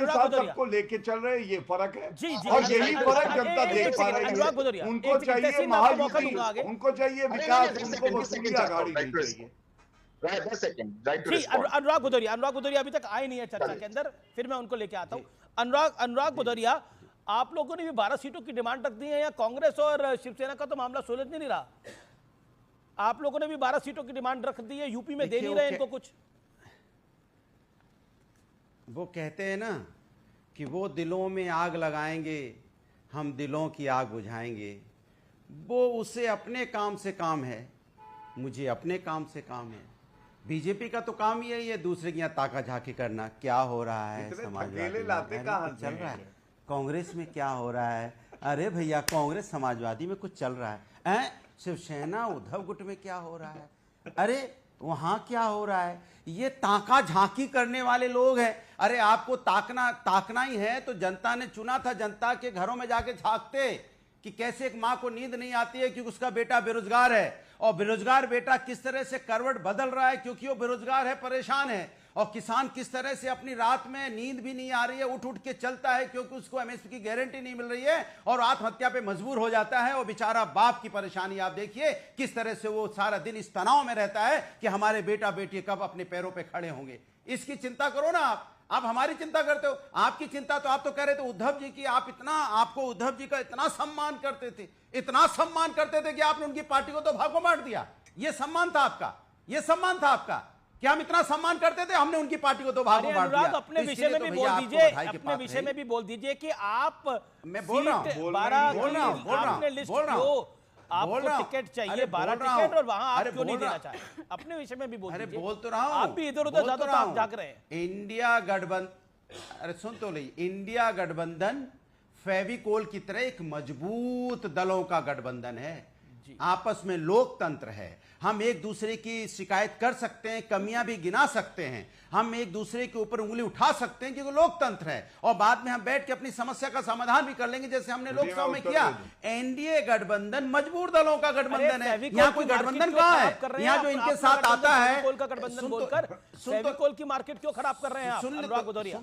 साथ सबको लेके चल रहे हैं, ये फर्क है। और यही फर्क जनता देख पा रही है। उनको चाहिए महायुति, उनको चाहिए विकास, उनको वसूली आघाड़ी नहीं चाहिए। अनुराग भदौरिया अभी तक आए नहीं है चर्चा के अंदर, फिर मैं उनको लेके आता हूं। अनुराग भदौरिया, आप लोगों ने भी 12 सीटों की डिमांड रख दी है, या कांग्रेस और शिवसेना का तो मामला सुलझ नहीं रहा? आप लोगों ने भी 12 सीटों की डिमांड रख दी है, यूपी में दे नहीं रहे इनको कुछ। वो कहते हैं ना कि वो दिलों में आग लगाएंगे, हम दिलों की आग बुझाएंगे। वो उसे अपने काम से काम है, मुझे अपने काम से काम है। बीजेपी का तो काम ही यही है, दूसरे की यहाँ ताका झाकी करना, क्या हो रहा है समाजवादी में चल रहा है, कांग्रेस में क्या हो रहा है, अरे भैया कांग्रेस समाजवादी में कुछ चल रहा है, शिवसेना उद्धव गुट में क्या हो रहा है, अरे वहां क्या हो रहा है? ये ताका झांकी करने वाले लोग हैं। अरे आपको ताकना ही है तो जनता ने चुना था, जनता के घरों में जाके झांकते कि कैसे एक माँ को नींद नहीं आती है क्योंकि उसका बेटा बेरोजगार है, और बेरोजगार बेटा किस तरह से करवट बदल रहा है क्योंकि वो बेरोजगार है, परेशान है, और किसान किस तरह से अपनी रात में नींद भी नहीं आ रही है, उठ उठ के चलता है क्योंकि उसको एमएसपी की गारंटी नहीं मिल रही है और आत्महत्या पे मजबूर हो जाता है। और बेचारा बाप की परेशानी आप देखिए किस तरह से वो सारा दिन इस तनाव में रहता है कि हमारे बेटा बेटी कब अपने पैरों पे खड़े होंगे। इसकी चिंता करो ना आप हमारी चिंता करते हो। आपकी चिंता तो आप तो कह रहे थे उद्धव जी की, आपको उद्धव जी का इतना सम्मान करते थे, इतना सम्मान करते थे कि आपने उनकी पार्टी को तो भागों बांट दिया। ये सम्मान था आपका, ये सम्मान था आपका कि हम इतना सम्मान करते थे, हमने उनकी पार्टी को तो भागों बांट दिया। अपने विषय में भी बोल दीजिए, अपने विषय में भी बोल दीजिए कि आप, मैं बोल रहा हूं, आपने लिस्ट क्यों, आपको टिकट चाहिए 12 टिकट और वहां आप क्यों नहीं देना चाहते? अपने विषय में भी बोल दीजिए। बोल तो रहा हूं, आप भी इधर उधर ज्यादा आप जाग रहे हैं। इंडिया गठबंधन, अरे सुन तो ली, इंडिया गठबंधन फेविकोल की तरह एक मजबूत दलों का गठबंधन है, आपस में लोकतंत्र है। हम एक दूसरे की शिकायत कर सकते हैं, कमियां भी गिना सकते हैं, हम एक दूसरे के ऊपर उंगली उठा सकते हैं क्योंकि लोकतंत्र है, और बाद में हम बैठ के अपनी समस्या का समाधान भी कर लेंगे जैसे हमने लोकसभा में किया। एनडीए गठबंधन मजबूर दलों का गठबंधन है। यहाँ कोई गठबंधन कहाँ है? यहाँ जो इनके साथ आता है, फेविकोल की मार्केट क्यों खराब कर रहे हैं आप? अनुराग भदौरिया,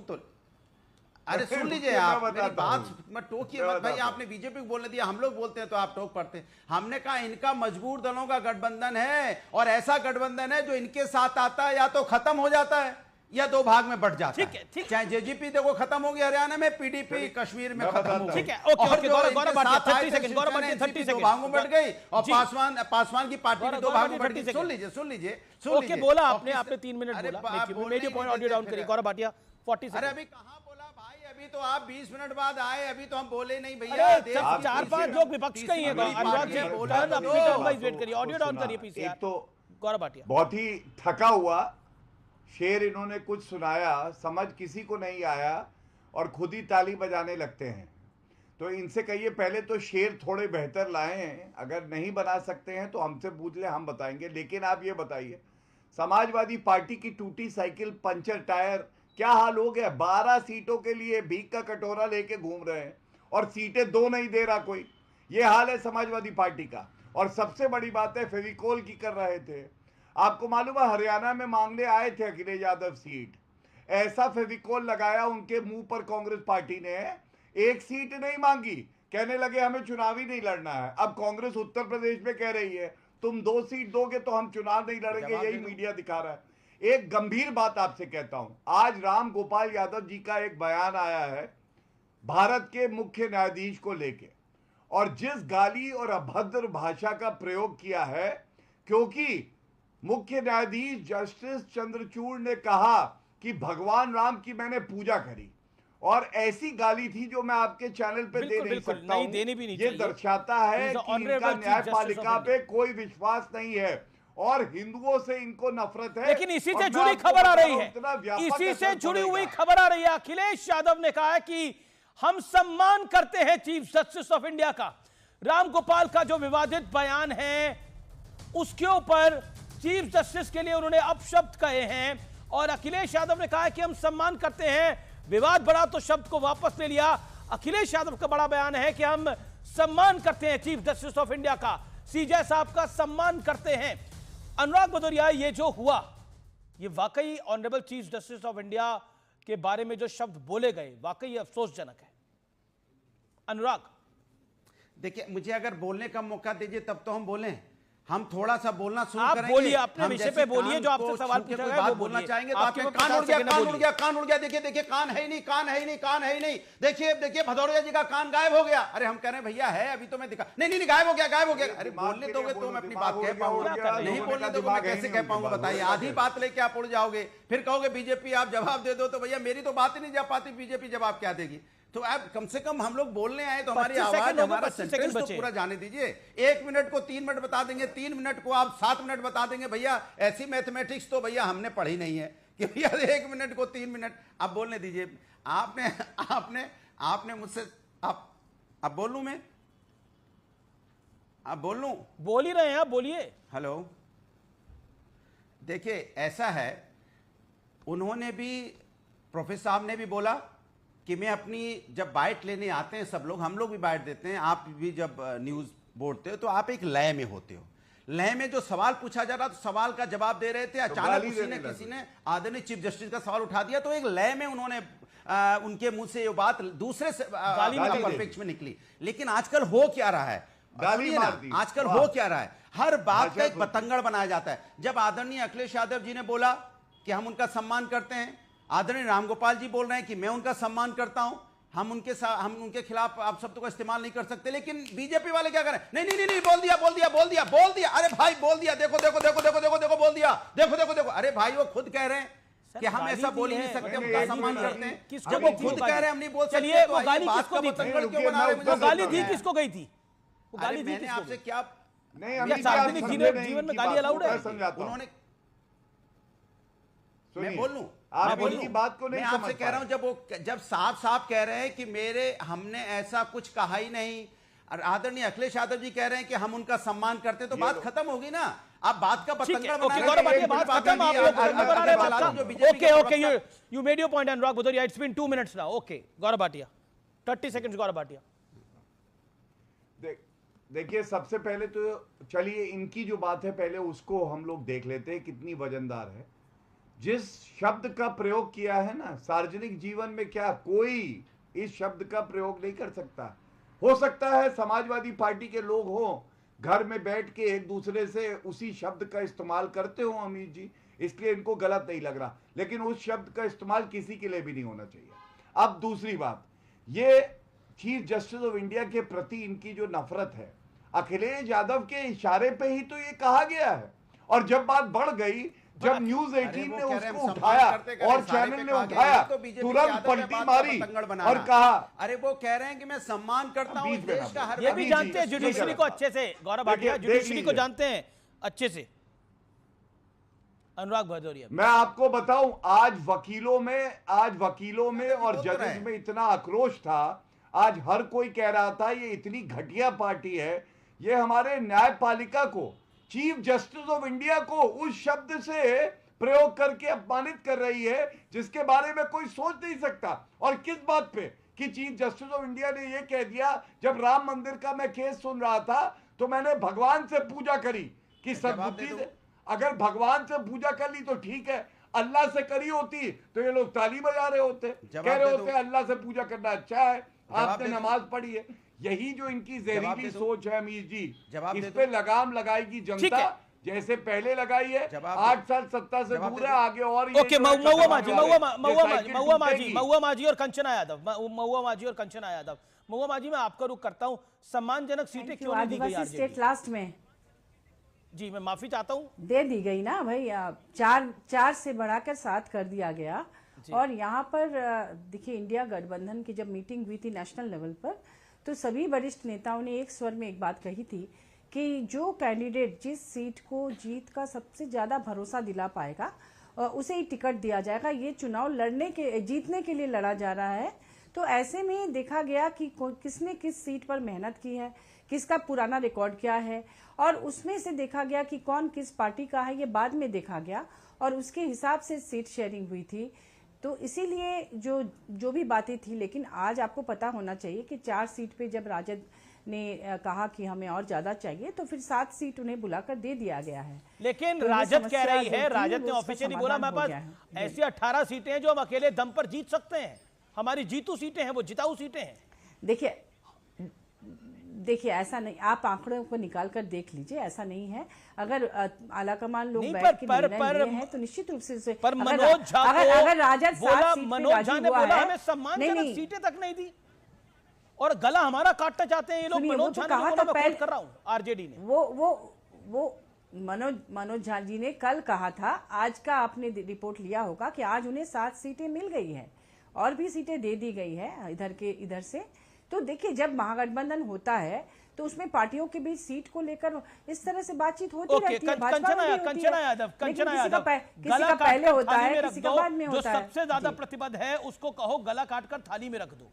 अरे सुन लीजिए आप मेरी बात, मत टोकिए मत भाई। आपने बीजेपी को बोलने दिया, हम लोग बोलते हैं तो आप टोक पड़ते हैं। हमने कहा इनका मजबूर दलों का गठबंधन है, और ऐसा गठबंधन है जो इनके साथ आता है या तो खत्म हो जाता है या दो भाग में बढ़ जाता है। चाहे जेजेपी देखो खत्म हो गया हरियाणा में, पीडीपी कश्मीर में खत्म हो गई, दो भागों में बढ़ गई, और पासवान की पार्टी भी दो भागों में बढ़ गई। सुन लीजिए बोला आपने 3 मिनट बोला। ऑडियो डाउन करिए गौरव भाटिया 40 सेकंड। अरे अभी कहां बोला भाई, अभी तो आप 20 मिनट बाद आए, अभी तो हम बोले नहीं भैया। 4-5 लोग विपक्ष का ही है। अनुराग जी वेट करिए, ऑडियो डाउन करिए पीसीआर। तो गौरव भाटिया बहुत ही थका हुआ शेर इन्होंने कुछ सुनाया, समझ किसी को नहीं आया और खुद ही ताली बजाने लगते हैं। तो इनसे कहिए पहले तो शेर थोड़े बेहतर लाए हैं, अगर नहीं बना सकते हैं तो हमसे पूछ ले, हम बताएंगे। लेकिन आप ये बताइए, समाजवादी पार्टी की टूटी साइकिल, पंचर टायर, क्या हाल हो गया? 12 सीटों के लिए भीख का कटोरा लेके घूम रहे हैं और सीटें 2 नहीं दे रहा कोई। ये हाल है समाजवादी पार्टी का। और सबसे बड़ी बात है फेविकोल की कर रहे थे। आपको मालूम है हरियाणा में मांगने आए थे अखिलेश यादव सीट, ऐसा फेविकोल लगाया उनके मुंह पर कांग्रेस पार्टी ने, एक सीट नहीं मांगी, कहने लगे हमें चुनाव ही नहीं लड़ना है। अब कांग्रेस उत्तर प्रदेश में कह रही है तुम 2 सीट दोगे तो हम चुनाव नहीं लड़ेंगे, यही मीडिया दिखा रहा है। एक गंभीर बात आपसे कहता हूं, आज राम गोपाल यादव जी का एक बयान आया है भारत के मुख्य न्यायाधीश को लेके, और जिस गाली और अभद्र भाषा का प्रयोग किया है, क्योंकि मुख्य न्यायाधीश जस्टिस चंद्रचूड़ ने कहा कि भगवान राम की मैंने पूजा करी, और ऐसी गाली थी जो मैं आपके चैनल पे दे नहीं सकता हूं। ये दर्शाता है कि इनका न्यायपालिका पे कोई विश्वास नहीं है और हिंदुओं से इनको नफरत है। लेकिन इसी से जुड़ी खबर आ रही है, इसी से जुड़ी हुई खबर आ रही है। अखिलेश यादव ने कहा है कि हम सम्मान करते हैं चीफ जस्टिस ऑफ इंडिया का। राम गोपाल का जो विवादित बयान है उसके ऊपर चीफ जस्टिस के लिए उन्होंने अपशब्द कहे हैं, और अखिलेश यादव ने कहा है कि हम सम्मान करते हैं। विवाद बढ़ा तो शब्द को वापस ले लिया। अखिलेश यादव का बड़ा बयान है कि हम सम्मान करते हैं चीफ जस्टिस ऑफ इंडिया का, सीजे साहब का सम्मान करते हैं। अनुराग भदौरिया, ये जो हुआ ये वाकई honourable chief justice of India के बारे में जो शब्द बोले गए वाकई अफसोसजनक है। अनुराग, देखिए मुझे अगर बोलने का मौका दीजिए तब तो हम बोलें, हम थोड़ा सा बोलना शुरू करेंगे। आप बोलिए, अपने विषय पे बोलिए, जो आपसे सवाल पूछा गया वो बोलना चाहेंगे तो आपके कान उड़ गया। देखिए कान है ही नहीं। देखिए भदौरिया जी का कान गायब हो गया। अरे हम कह रहे हैं भैया है, अभी तो मैं दिखा नहीं गायब हो गया। अरे बोलने दोगे तो मैं अपनी बात कह पाऊंगा, नहीं बोलने दोगे मैं कैसे कह पाऊंगा बताइए? आधी बात लेके आप उड़ जाओगे, फिर कहोगे बीजेपी आप जवाब दे दो, तो भैया मेरी तो बात ही नहीं जा पाती, बीजेपी जवाब क्या देगी? तो आप कम से कम हम लोग बोलने आए तो हमारी आवाज, हमारा सेंटेंस तो पूरा जाने दीजिए। 1 मिनट को 3 मिनट बता देंगे, 3 मिनट को आप 7 मिनट बता देंगे। भैया ऐसी मैथमेटिक्स तो भैया हमने पढ़ी नहीं है कि भैया 1 मिनट को 3 मिनट। आप बोलने दीजिए। आपने मुझसे आप बोलूं मैं? आप बोलूं? बोल ही रहे हैं आप, बोलिए। हेलो, देखिए ऐसा है, उन्होंने भी, प्रोफेसर साहब ने भी बोला कि मैं अपनी, जब बाइट लेने आते हैं सब लोग, हम लोग भी बाइट देते हैं, आप भी जब न्यूज बोलते हो तो आप एक लय में होते हो। लय में जो सवाल पूछा जा रहा तो सवाल का जवाब दे रहे थे, अचानक किसी ने आदरणीय चीफ जस्टिस का सवाल उठा दिया, तो एक लय में उन्होंने उनके मुंह से ये बात दूसरे से परिप्रेक्ष्य में निकली। लेकिन आजकल हो क्या रहा है, आजकल हो क्या रहा है, हर बात का एक पतंगड़ बनाया जाता है। जब आदरणीय अखिलेश यादव जी ने बोला कि हम उनका सम्मान करते हैं, आदरणीय रामगोपाल जी बोल रहे हैं कि मैं उनका सम्मान करता हूं, हम उनके खिलाफ आप शब्द को इस्तेमाल नहीं कर सकते, लेकिन बीजेपी वाले क्या करें, नहीं नहीं नहीं, बोल दिया, अरे भाई बोल दिया, देखो बोल दिया, देखो, अरे भाई वो खुद कह रहे हैं कि हम ऐसा बोल ही नहीं सकते, उनका सम्मान करते हैं। जब वो खुद कह रहे हैं हम नहीं बोल सकते, चलिए वो गाली किसको दी थी, वो गाली दी किसको गई थी, वो गाली दी मैंने आपसे क्या, नहीं, सार्वजनिक जीवन में गाली अलाउड है? उन्होंने, मैं बोल लूं, आप बोलिए, बात को नहीं मैं आपसे कह रहा हूं, जब साफ कह रहे हैं कि हमने ऐसा कुछ कहा ही नहीं, और आदरणीय अखिलेश यादव जी कह रहे हैं कि हम उनका सम्मान करते, तो बात खत्म होगी ना। आप बात का पतंगड़ बना रहे हैं। You made your point, Anurag Bhudoria. It's been 2 minutes now. Okay, Gaurav Bhatia. 30 seconds, Gaurav Bhatia. देखिए, सबसे पहले तो चलिए इनकी जो बात है पहले उसको हम लोग देख लेते हैं कितनी वजनदार है। जिस शब्द का प्रयोग किया है ना, सार्वजनिक जीवन में क्या कोई इस शब्द का प्रयोग नहीं कर सकता। हो सकता है समाजवादी पार्टी के लोग हो, घर में बैठ के एक दूसरे से उसी शब्द का इस्तेमाल करते हो अमित जी, इसलिए इनको गलत नहीं लग रहा, लेकिन उस शब्द का इस्तेमाल किसी के लिए भी नहीं होना चाहिए। अब दूसरी बात, ये चीफ जस्टिस ऑफ इंडिया के प्रति इनकी जो नफरत है, अखिलेश यादव के इशारे पे ही तो ये कहा गया है, और जब बात बढ़ गई, जब न्यूज 18 ने उसको उठाया और चैनल ने उठाया, तुरंत पलटी मारी और कहा, अरे वो कह रहे हैं कि मैं सम्मान करता हूं देश का हर, ये भी जानते हैं जुडिशरी को अच्छे से, गौरव भाटिया जुडिशरी को जानते हैं अच्छे से। अनुराग भदौरिया, मैं आपको बताऊं, आज वकीलों में और जजेस में इतना आक्रोश था, आज हर कोई कह रहा था ये इतनी घटिया पार्टी है, ये हमारे न्यायपालिका को, चीफ जस्टिस ऑफ इंडिया को उस शब्द से प्रयोग करके अपमानित कर रही है जिसके बारे में कोई सोच नहीं सकता। और किस बात पे कि चीफ जस्टिस ऑफ इंडिया ने यह कह दिया, जब राम मंदिर का मैं केस सुन रहा था तो मैंने भगवान से पूजा करी कि सद्बुद्धि से, अगर भगवान से पूजा कर ली तो ठीक है, अल्लाह से करी होती तो ये लोग ताली बजा रहे होते, कह रहे होते अल्लाह से पूजा करना अच्छा है, आपने नमाज पढ़ी है। यही जो इनकी जहरीली सोच है अमीर जी, इस पे लगाम लगाएगी जनता, जैसे पहले लगाई है। 8 साल सत्ता से दूर है, आगे और ओके, महुआ माजी और कंचना यादव, महुआ माजी मैं आपका रुख करता हूं, सम्मानजनक सीटें क्यों नहीं दी गई आरजेडी? स्टेट लास्ट में जी मैं माफी चाहता हूं, दे दी गई ना भाई, 4 से बढ़ाकर 7 कर दिया गया। और यहाँ पर देखिए, इंडिया गठबंधन की जब मीटिंग हुई थी नेशनल लेवल पर, तो सभी वरिष्ठ नेताओं ने एक स्वर में एक बात कही थी कि जो कैंडिडेट जिस सीट को जीत का सबसे ज्यादा भरोसा दिला पाएगा उसे ही टिकट दिया जाएगा। ये चुनाव जीतने के लिए लड़ा जा रहा है। तो ऐसे में देखा गया कि किसने किस सीट पर मेहनत की है, किसका पुराना रिकॉर्ड क्या है, और उसमें से देखा गया कि कौन किस पार्टी का है, ये बाद में देखा गया और उसके हिसाब से सीट शेयरिंग हुई थी। तो इसीलिए जो भी बातें थी, लेकिन आज आपको पता होना चाहिए कि 4 सीट पे जब राजद ने कहा कि हमें और ज्यादा चाहिए, तो फिर 7 सीट उन्हें बुलाकर दे दिया गया है। लेकिन तो राजद कह रही है, राजद ने ऑफिशियली बोला हमारे पास ऐसी 18 सीटें हैं जो हम अकेले दम पर जीत सकते हैं, हमारी जीतू सीटें हैं, वो जिताऊ सीटें हैं। देखिए ऐसा नहीं, आप आंकड़ों को निकाल कर देख लीजिए, ऐसा नहीं है। अगर आलाकमान लोग बैठ के निर्णय लिए हैं तो निश्चित रूप से, पर मनोज झा अगर राजद 7 सीट पे राजी ने बोला हमें सम्मानजनक सीटें तक नहीं दी और गला हमारा काटना चाहते हैं ये लोग। मनोज झा ने बोला, मैं खुद कर रहा हूं, आरजेडी ने वो मनोज झा जी ने कल कहा था, आज का आपने रिपोर्ट लिया होगा कि आज उन्हें 7 सीटें मिल गई है और भी सीटें दे दी गई है इधर से। तो देखिए, जब महागठबंधन होता है तो उसमें पार्टियों के बीच सीट को लेकर इस तरह से बातचीत होती रहती है। कंचना यादव किसी का पहले होता है, किसी का बाद में होता है। जो सबसे ज्यादा प्रतिबद्ध है उसको कहो गला काटकर थाली में रख दो।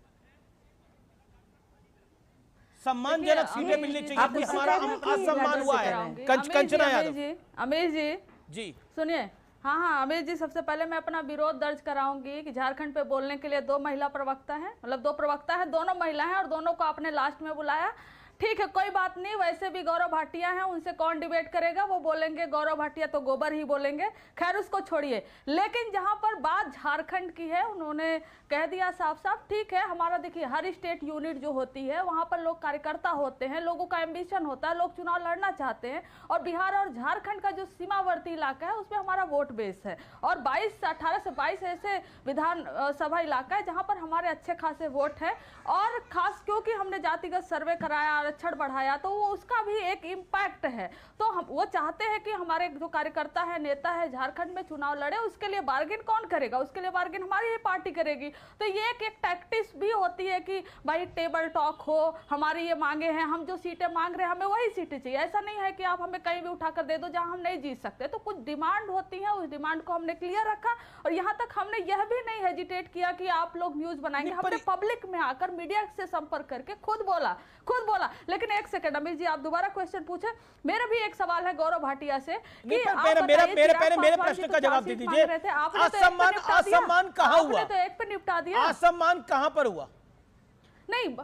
सम्मानजनक सीटें मिलनी चाहिए, हमारा असम्मान हुआ है। कंचना यादव, अमेश जी जी सुनिए। हाँ, अमित जी, सबसे पहले मैं अपना विरोध दर्ज कराऊंगी कि झारखंड पे बोलने के लिए 2 महिला प्रवक्ता हैं, मतलब 2 प्रवक्ता हैं, दोनों महिला हैं और दोनों को आपने लास्ट में बुलाया। ठीक है, कोई बात नहीं। वैसे भी गौरव भाटिया हैं, उनसे कौन डिबेट करेगा, वो बोलेंगे गौरव भाटिया तो गोबर ही बोलेंगे। खैर, उसको छोड़िए। लेकिन जहां पर बात झारखंड की है, उन्होंने कह दिया साफ साफ। ठीक है, हमारा देखिए हर स्टेट यूनिट जो होती है वहां पर लोग कार्यकर्ता होते हैं, लोगों का एम्बिशन होता है, लोग चुनाव लड़ना चाहते हैं। और बिहार और झारखंड का जो सीमावर्ती इलाका है उसमें हमारा वोट बेस है और 18 से 22 ऐसे विधानसभा इलाका है जहां पर हमारे अच्छे खासे वोट है। और खास क्योंकि हमने जातिगत सर्वे कराया, आरक्षण बढ़ाया, तो वो उसका भी एक इम्पैक्ट है। तो हम वो चाहते हैं कि हमारे जो कार्यकर्ता है, नेता है, झारखंड में चुनाव लड़े। उसके लिए बार्गेन कौन करेगा? उसके लिए बार्गेन हमारी ही पार्टी करेगी। तो ये एक टैक्टिक्स भी होती है कि भाई टेबल टॉक हो, हमारी ये मांगे हैं, हम जो सीटें मांग रहे हैं हमें वही सीटें चाहिए। ऐसा नहीं है कि आप हमें कहीं भी उठाकर दे दो जहां हम नहीं जीत सकते। तो कुछ डिमांड होती है, उस डिमांड को हमने क्लियर रखा। और यहाँ तक हमने यह भी नहीं हेजिटेट किया कि आप लोग न्यूज बनाएंगे। हमने पब्लिक में आकर मीडिया से संपर्क करके खुद बोला। लेकिन एक सेकंड अमित जी, आप दोबारा क्वेश्चन पूछे। मेरा भी एक सवाल है गौरव भाटिया से कि मेरे प्रश्न का जवाब दे दीजिए। असम्मान कहाँ हुआ? तो एक पे निपटा दिया। असम्मान कहाँ पर हुआ? नहीं,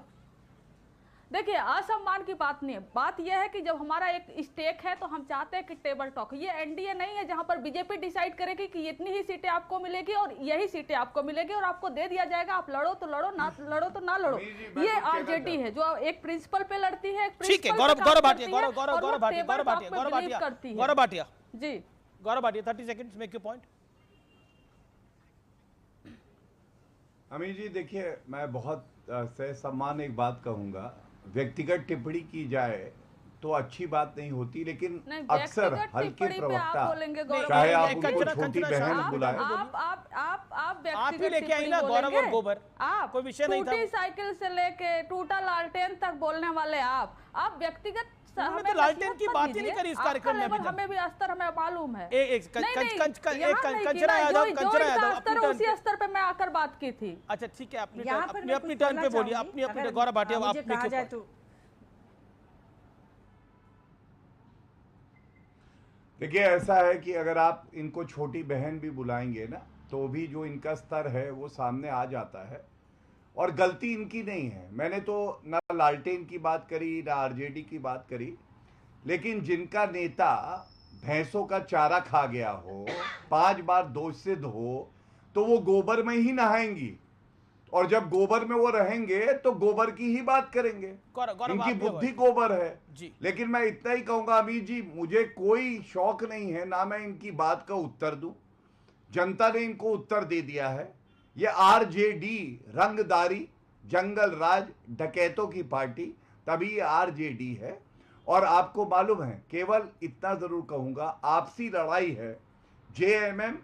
देखिए असम्मान की बात नहीं है। बात यह है कि जब हमारा एक स्टेक है तो हम चाहते हैं कि टेबल टॉक। ये एनडीए नहीं है जहां पर बीजेपी डिसाइड करेगी कि इतनी ही सीटें आपको मिलेगी और यही सीटें आपको मिलेगी और आपको दे दिया जाएगा। आप लड़ो तो लड़ो, ना लड़ो तो ना लड़ो। ये आरजेडी है जो एक प्रिंसिपल पे लड़ती है। ठीक है, Gaurav Bhatia ji, Gaurav Bhatia 30 seconds, make your point. Amit ji देखिए, मैं बहुत से सम्मान एक बात कहूंगा, व्यक्तिगत टिप्पणी की जाए तो अच्छी बात नहीं होती, लेकिन अक्सर हल्के प्रवक्ता, चाहे आप उनको छोटी बहन बुलाएं, आप ही लेके आई ना गौरव और गोबर, कोई विषय नहीं था। टूटी साइकिल से लेके टूटा लालटेन तक बोलने वाले आप व्यक्तिगत तो लालटेन की बात ही नहीं करी इस कार्यक्रम में। हमें भी स्तर हमें मालूम है। कंचना यादव उसी स्तर पे मैं आकर बात की थी। अच्छा ठीक है, अपनी टर्न पे बोलिए, अपनी गौरव भाटिया आप कहा जाए तो। देखिए ऐसा है कि अगर आप इनको छोटी बहन भी बुलाएंगे ना तो भी जो इनका स्तर है वो सामने आ जाता है और गलती इनकी नहीं है। मैंने तो ना लालटेन की बात करी ना आरजेडी की बात करी, लेकिन जिनका नेता भैंसों का चारा खा गया हो, 5 बार दोष सिद्ध हो, तो वो गोबर में ही नहाएंगी और जब गोबर में वो रहेंगे तो गोबर की ही बात करेंगे। इनकी बुद्धि गोबर है। लेकिन मैं इतना ही कहूंगा अमित जी, मुझे कोई शौक नहीं है ना मैं इनकी बात का उत्तर दूं। जनता ने इनको उत्तर दे दिया है। ये आरजेडी रंगदारी, जंगल राज, डकैतों की पार्टी, तभी ये आरजेडी है। और आपको मालूम है, केवल इतना जरूर कहूंगा, आपसी लड़ाई है जेएमएम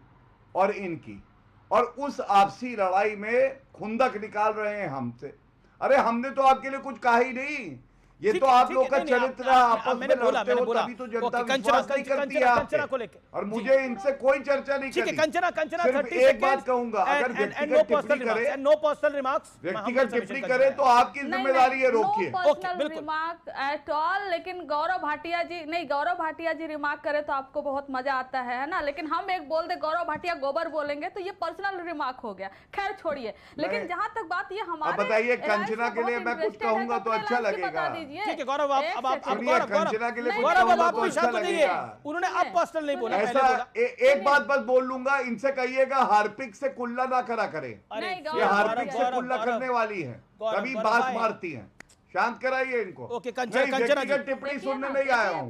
और इनकी, और उस आपसी लड़ाई में खुंदक निकाल रहे हैं हमसे। अरे हमने तो आपके लिए कुछ कहा ही नहीं, ये तो आप लोग का चरित्र आपस में लड़ते हो, तभी तो जनता विश्वास नहीं करती है आप पे। और मुझे इनसे कोई चर्चा नहीं करनी। कंचना सिर्फ एक बात कहूंगा, अगर व्यक्तिगत टिप्पणी करे, नो पर्सनल रिमार्क्स, व्यक्तिगत टिप्पणी करे तो आपकी जिम्मेदारी है, रोकिए। Personal remark at all. लेकिन गौरव भाटिया जी रिमार्क करे तो आपको बहुत मजा आता है ना। लेकिन हम एक बोल दे गौरव भाटिया गोबर बोलेंगे तो ये पर्सनल रिमार्क हो गया। खैर छोड़िए। लेकिन जहां तक बात ये हमारे, बताइए कंचना के लिए मैं कुछ कहूंगा तो अच्छा लगेगा। ठीक है गौरव, अब कंचना के लिए उन्होंने अब पर्सनल नहीं बोला। ऐसा एक बात बस बोल लूंगा, इनसे कहिएगा हार्पिक से कुल्ला ना करा करें। ये हार्पिक से कुल्ला करने वाली है, तभी बास मारती हैं। शांत कराइए इनको। ओके, कंचना टिप्पणी सुनने नहीं आया हूँ।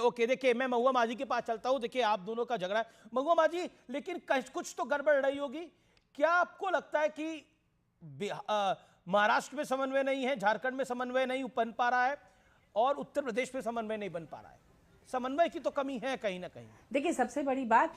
ओके, देखिए मैं महुआ माझी के पास चलता हूँ। देखिए आप दोनों का झगड़ा है महुआ माझी, लेकिन कुछ तो गड़बड़ रही होगी। क्या आपको लगता है कि महाराष्ट्र में समन्वय नहीं है, झारखंड में समन्वय नहीं बन पा रहा है और उत्तर प्रदेश में समन्वय नहीं बन पा रहा है? समन्वय की तो कमी है कहीं ना कहीं। देखिए सबसे बड़ी बात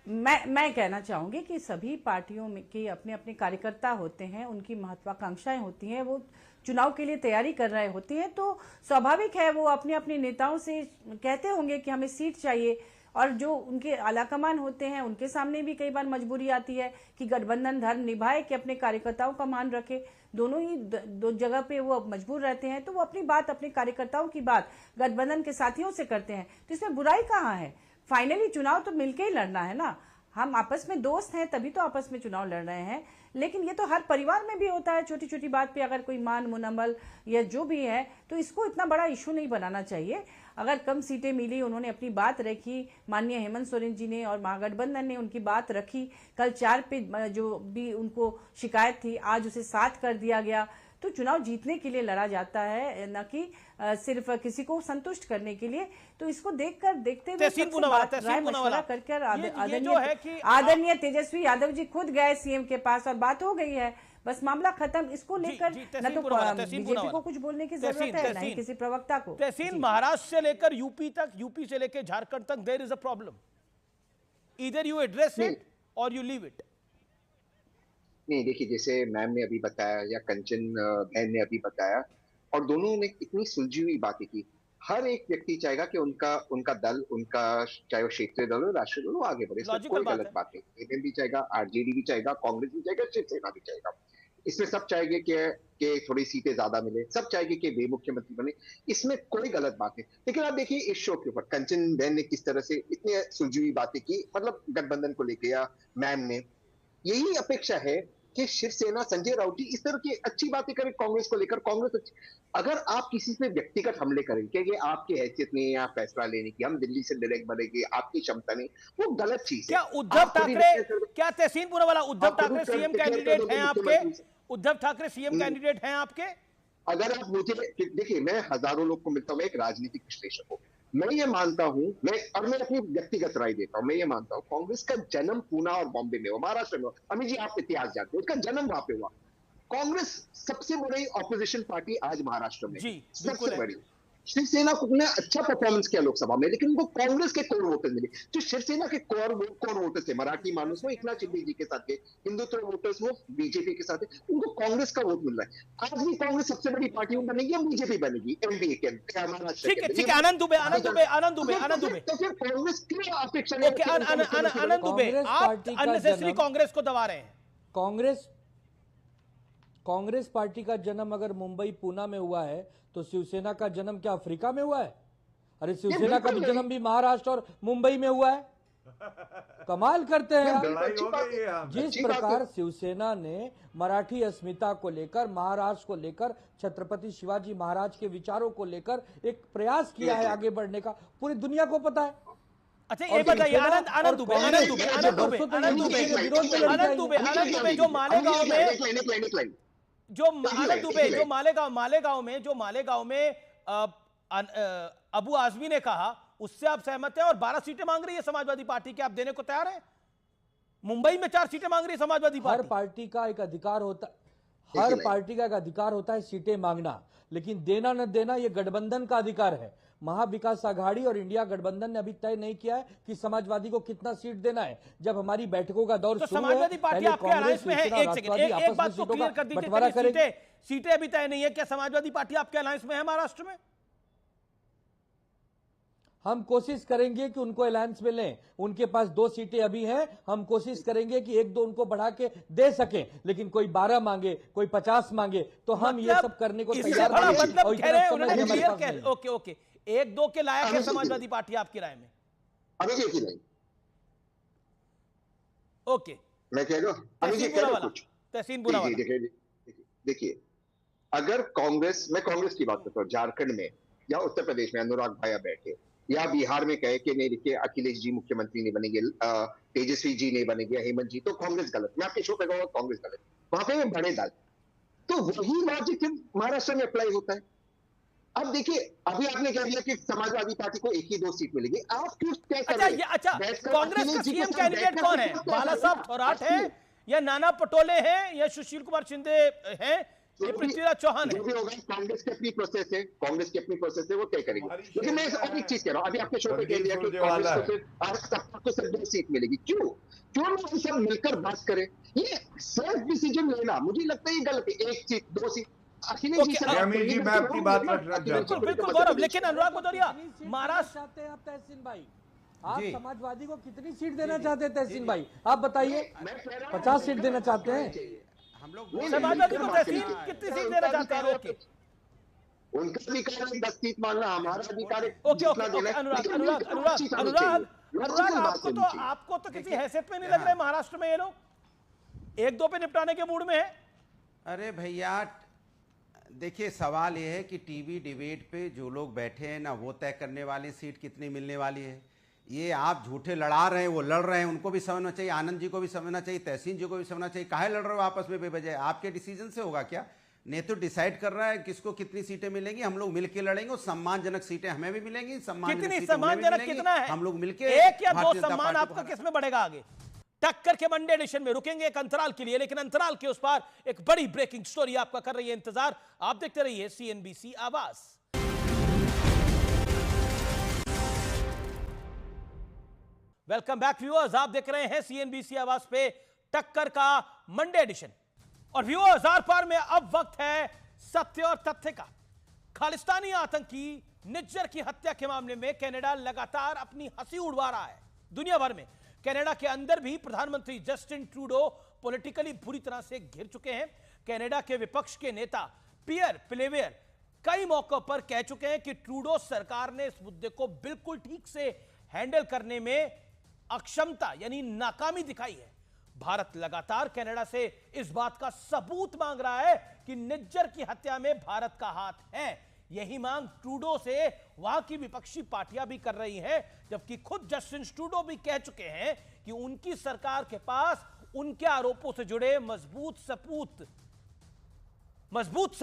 मैं कहना चाहूंगी कि सभी पार्टियों में के अपने अपने कार्यकर्ता होते हैं, उनकी महत्वाकांक्षाएं होती हैं, वो चुनाव के लिए तैयारी कर रहे होते हैं, तो स्वाभाविक है वो अपने अपने नेताओं से कहते होंगे कि हमें सीट चाहिए। और जो उनके आलाकमान होते हैं उनके सामने भी कई बार मजबूरी आती है कि गठबंधन धर्म निभाए कि अपने कार्यकर्ताओं का मान रखे। दोनों ही दो जगह पे वो मजबूर रहते हैं, तो वो अपनी बात, अपने कार्यकर्ताओं की बात गठबंधन के साथियों से करते हैं, तो इसमें बुराई कहाँ है? फाइनली चुनाव तो मिलके ही लड़ना है ना। हम आपस में दोस्त हैं तभी तो आपस में चुनाव लड़ रहे हैं, लेकिन ये तो हर परिवार में भी होता है। छोटी छोटी बात पे अगर कोई मान मुनमल या जो भी है तो इसको इतना बड़ा इशू नहीं बनाना चाहिए। अगर कम सीटें मिली, उन्होंने अपनी बात रखी, माननीय हेमंत सोरेन जी ने और महागठबंधन ने उनकी बात रखी। कल 4 पे जो भी उनको शिकायत थी आज उसे 7 कर दिया गया। तो चुनाव जीतने के लिए लड़ा जाता है, न कि सिर्फ किसी को संतुष्ट करने के लिए। तो इसको देखते हुए करके आदरणीय तेजस्वी यादव जी खुद गए सीएम के पास और बात हो गई है, बस मामला खत्म। इसको लेकर न तो बीजेपी को कुछ बोलने की जरूरत है, न ही किसी प्रवक्ता को। तहसीन, महाराष्ट्र से लेकर यूपी तक, यूपी से लेकर झारखंड तक there is a problem, either you address it or you leave it. नहीं, देखिए, जैसे मैम ने अभी बताया या कंचन बहन ने अभी बताया, और दोनों ने इतनी सुलझी हुई बातें की। हर एक व्यक्ति चाहेगा कि उनका दल, उनका चाहे वो क्षेत्रीय दल हो, राष्ट्रीय दल हो, आगे बढ़े। इसमें कोई गलत बात नहीं। एमएम भी चाहेगा, आरजेडी भी चाहेगा, कांग्रेस भी चाहेगा, शिवसेना भी चाहेगा। इसमें सब चाहेंगे कि थोड़ी सीटें ज्यादा मिले, सब चाहेंगे कि वे मुख्यमंत्री बने। इसमें कोई गलत बात नहीं। लेकिन आप देखिए इस शो के ऊपर कंचन बहन ने किस तरह से इतनी सुलझी हुई बातें की, मतलब गठबंधन को लेकर, या मैम ने। यही अपेक्षा है कि शिवसेना, संजय राउत जी इस तरह की अच्छी बातें करें कांग्रेस को लेकर। कांग्रेस अगर आप किसी पे व्यक्तिगत हमले करेंगे कि आपकी हैसियत नहीं है यहाँ फैसला लेने की, हम दिल्ली से डायरेक्ट बढ़ेंगे, आपकी क्षमता नहीं, वो गलत चीज है। क्या उद्धव ठाकरे, क्या तहसीन पूनावाला, उद्धव ठाकरे सीएम कैंडिडेट हैं आपके? उद्धव ठाकरे सीएम कैंडिडेट हैं आपके? अगर आप मुझे देखिए, मैं हजारों लोग को मिलता हूँ, मैं एक राजनीतिक विश्लेषक हूँ। मैं ये मानता हूं, मैं अपनी व्यक्तिगत राय देता हूं, मैं ये मानता हूं कांग्रेस का जन्म पूना और बॉम्बे में हुआ, महाराष्ट्र में हुआ। अमित जी आप इतिहास जानते हो, उसका जन्म वहां पे हुआ। कांग्रेस सबसे बड़ी ऑपोजिशन पार्टी आज महाराष्ट्र में, सबसे बड़ी। शिवसेना ने अच्छा परफॉर्मेंस किया लोकसभा में, लेकिन उनको कांग्रेस के कोर वोटर मिले। जो शिवसेना के कोर वोटर थे, मराठी मानुस वो एकनाथ शिंदे जी के साथ के, हिंदुत्व वोटर्स वो बीजेपी के साथ है, उनको कांग्रेस का वोट मिल रहा है। आज भी कांग्रेस सबसे बड़ी पार्टी बनेगी या बीजेपी बनेगी एनडीए के महाराष्ट्र के? ठीक है, आनंद दुबे तो फिर कांग्रेस की अपेक्षा नहीं। आनंद दुबे, आप अननेसेसरी कांग्रेस को दबा रहे हैं। कांग्रेस पार्टी का जन्म अगर मुंबई पूना में हुआ है तो शिवसेना का जन्म क्या अफ्रीका में हुआ है? अरे शिवसेना का जन्म भी महाराष्ट्र और मुंबई में हुआ है। कमाल करते हैं आप। जिस प्रकार शिवसेना ने मराठी अस्मिता को लेकर, महाराष्ट्र को लेकर, छत्रपति शिवाजी महाराज के विचारों को लेकर एक प्रयास किया है आगे बढ़ने का, पूरी दुनिया को पता है। अच्छा ये बताइए आनंद दुबे जो मालेगांव में अबू आजमी ने कहा उससे आप सहमत हैं? और 12 सीटें मांग रही है समाजवादी पार्टी, क्या आप देने को तैयार हैं? मुंबई में 4 सीटें मांग रही है समाजवादी पार्टी। हर पार्टी का एक अधिकार होता है सीटें मांगना, लेकिन देना न देना ये गठबंधन का अधिकार है। महाविकास आघाड़ी और इंडिया गठबंधन ने अभी तय नहीं किया है कि समाजवादी को कितना सीट देना है। जब हमारी बैठकों का दौर शुरू है, समाजवादी पार्टी आपके अलायंस में है। एक बात तो क्लियर कर दीजिए, सीटें अभी तय नहीं है, क्या समाजवादी पार्टी आपके अलायंस में है महाराष्ट्र में? हम कोशिश करेंगे कि उनको अलायंस में लें। उनके पास 2 सीटें अभी हैं, हम कोशिश करेंगे कि 1-2 उनको बढ़ा के दे सकें, लेकिन कोई 12 मांगे, कोई 50 मांगे, तो हम ये सब करने को तैयार हैं। ओके 1-2 के लायक है समाजवादी पार्टी आपकी राय में? अभी की नहीं। ओके, मैं कह रहा हूं तहसीन बुरावाला, देखिए, अगर मैं कांग्रेस की बात करता हूं, झारखंड में या उत्तर प्रदेश में अनुराग भाया बैठे, या बिहार में कहे कि नहीं देखिए अखिलेश जी मुख्यमंत्री नहीं बनेंगे, तेजस्वी जी नहीं बनेंगे, हेमंत जी, तो कांग्रेस गलत। मैं आपके शो पे कहूंगा कांग्रेस गलत, वहां पे बड़े दल। तो वही लॉजिक महाराष्ट्र में अप्लाई होता है। अब देखिए, अभी आपने कह दिया कि समाजवादी पार्टी को 1 ही 2 सीट मिलेगी, आप क्यों तय कर रहे हैं? अच्छा, कांग्रेस का सीएम कैंडिडेट कौन है? बाला साहब थोराट है या नाना पटोले हैं या सुशील कुमार शिंदे हैं या पृथ्वीराज चौहान है? जो भी होगा, कांग्रेस की अपनी प्रोसेस है, वो तय करेगी। लेकिन मैं और एक चीज कह रहा हूँ, अभी आपने शो पे कह दिया कि कांग्रेस को सिर्फ 2 सीट मिलेगी। क्यों हम सब मिलकर बात करें? ये सेल्फ डिसीजन लेना मुझे लगता है ये गलत है। 1 सीट 2 सीट अमित जी, मैं आपकी बात रखना चाहता हूं। बिल्कुल गौरव, लेकिन अनुराग भदौरिया, महाराष्ट्र चाहते हैं आप तहसीन भाई, आप समाजवादी को कितनी सीट देना चाहते हैं तहसीन भाई? आप बताइए। 50 सीट देना चाहते हैं हम लोग? समाजवादी को तहसीन कितनी सीट देना चाहते हैं? ओके, उनका अधिकार है 10 सीट मांगना, हमारा अधिकार है ओके जितना ओके देना है। अनुराग लेकिन अनुराग उनकी अनुराग बातचीत होनी अनुराग चाहिए। अनुराग बात आपको होनी तो चाहिए। आपको तो किसी हैसियत में नहीं लग रहे महाराष्ट्र में ये लोग एक दो पे निपटाने के मूड में है। अरे भैया देखिए, सवाल ये है कि टीवी डिबेट पे जो लोग बैठे हैं ना, वो तय करने वाली सीट कितनी मिलने वाली है। ये आप झूठे लड़ा रहे हैं, वो लड़ रहे हैं, उनको भी समझना चाहिए, आनंद जी को भी समझना चाहिए, तहसीन जी को भी समझना चाहिए। काहे लड़ रहे हो आपस में बेवजह? आपके डिसीजन से होगा क्या? नेतृत्व डिसाइड कर रहा है किसको कितनी सीटें मिलेंगी, हम लोग मिलके लड़ेंगे और सम्मानजनक सीटें हमें भी मिलेंगी। कितनी सम्मानजनक कितना है? हम लोग मिलके एक या दो सम्मान आपका किसमें बढ़ेगा आगे? टक्कर के मंडे एडिशन में रुकेंगे एक अंतराल के लिए, लेकिन अंतराल के उस पार एक बड़ी ब्रेकिंग स्टोरी आपका कर रही है इंतजार। आप देखते रहिए CNBC आवाज। वेलकम बैक व्यूअर्स, आप देख रहे हैं CNBC आवाज पे टक्कर का मंडे एडिशन। और व्यूअर्स, आर पार में अब वक्त है सत्य और तथ्य का। खालिस्तानी आतंकी निज्जर की हत्या के मामले में कनाडा लगातार अपनी हंसी उड़वा रहा है दुनिया भर में। कनाडा के अंदर भी प्रधानमंत्री जस्टिन ट्रूडो पॉलिटिकली बुरी तरह से घिर चुके हैं। कनाडा के विपक्ष के नेता पियर पिलेवियर कई मौकों पर कह चुके हैं कि ट्रूडो सरकार ने इस मुद्दे को बिल्कुल ठीक से हैंडल करने में अक्षमता यानी नाकामी दिखाई है। भारत लगातार कनाडा से इस बात का सबूत मांग रहा है कि निज्जर की हत्या में भारत का हाथ है। यही मांग ट्रूडो से वहां की विपक्षी पार्टियां भी कर रही हैं, जबकि खुद जस्टिन ट्रूडो भी कह चुके हैं कि उनकी सरकार के पास उनके आरोपों से जुड़े मजबूत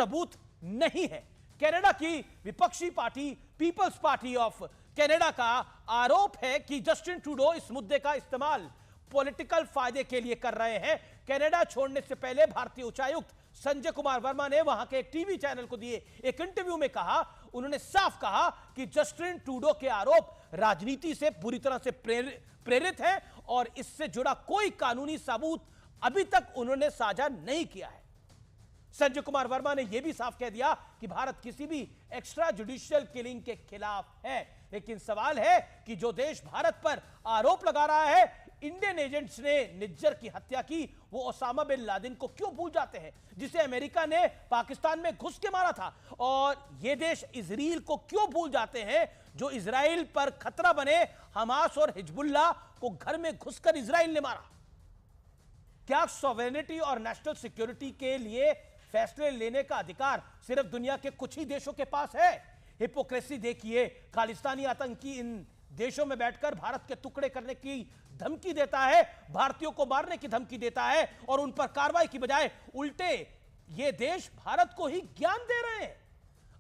सबूत नहीं है। कनाडा की विपक्षी party People's Party of Canada का आरोप है कि जस्टिन ट्रूडो इस मुद्दे का इस्तेमाल पॉलिटिकल फायदे के लिए कर रहे हैं। कनाडा छोड़ने से पहले भारतीय उच्चायुक्त संजय कुमार वर्मा ने वहां के एक टीवी चैनल को दिए एक इंटरव्यू में कहा, उन्होंने साफ कहा कि जस्टिन ट्रूडो के आरोप राजनीति से पूरी तरह से प्रेरित हैं और इससे जुड़ा कोई कानूनी सबूत अभी तक उन्होंने साझा नहीं किया है। संजय कुमार वर्मा ने यह भी साफ कह दिया कि भारत किसी भी एक्स्ट्रा जुडिशियल किलिंग के खिलाफ है, लेकिन सवाल है कि जो देश भारत पर आरोप लगा रहा है इंडियन एजेंट्स ने निज्जर की हत्या की, वो ओसामा बिन लादेन को क्यों भूल जाते हैं जिसे अमेरिका ने पाकिस्तान में घुस के मारा था, और ये देश इजराइल को क्यों भूल जाते हैं जो इजराइल पर खतरा बने हमास और हिजबुल्लाह को घर में घुसकर इजराइल ने मारा। क्या सॉवरेनिटी और नेशनल सिक्योरिटी के लिए फैसले लेने का अधिकार सिर्फ दुनिया के कुछ ही देशों के पास है? हिपोक्रेसी देखिए, खालिस्तानी आतंकी इन देशों में बैठकर भारत के टुकड़े करने की धमकी देता है, भारतीयों को मारने की धमकी देता है, और उन पर कार्रवाई की बजाय उल्टे ये देश भारत को ही ज्ञान दे रहे हैं।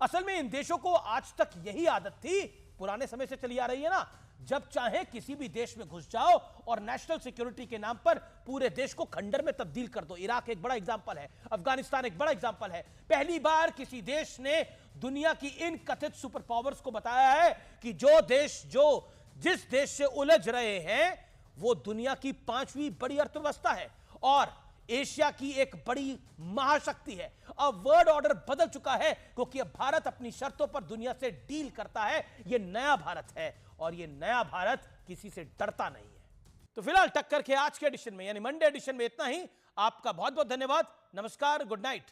असल में इन देशों को आज तक यही आदत थी, पुराने समय से चली आ रही है ना, जब चाहे किसी भी देश में घुस जाओ और नेशनल सिक्योरिटी के नाम पर पूरे देश को खंडर में तब्दील कर दो। इराक एक बड़ा एग्जांपल है, अफगानिस्तान एक बड़ा एग्जांपल है। पहली बार किसी देश ने दुनिया की इन कथित सुपर पावर्स को बताया है कि जिस देश से उलझ रहे हैं वो दुनिया की 5वीं बड़ी अर्थव्यवस्था है और एशिया की एक बड़ी महाशक्ति है। अब वर्ल्ड ऑर्डर बदल चुका है क्योंकि अब भारत अपनी शर्तों पर दुनिया से डील करता है। यह नया भारत है और यह नया भारत किसी से डरता नहीं है। तो फिलहाल टक्कर के आज के एडिशन में यानी मंडे एडिशन में इतना ही। आपका बहुत बहुत धन्यवाद। नमस्कार, गुड नाइट।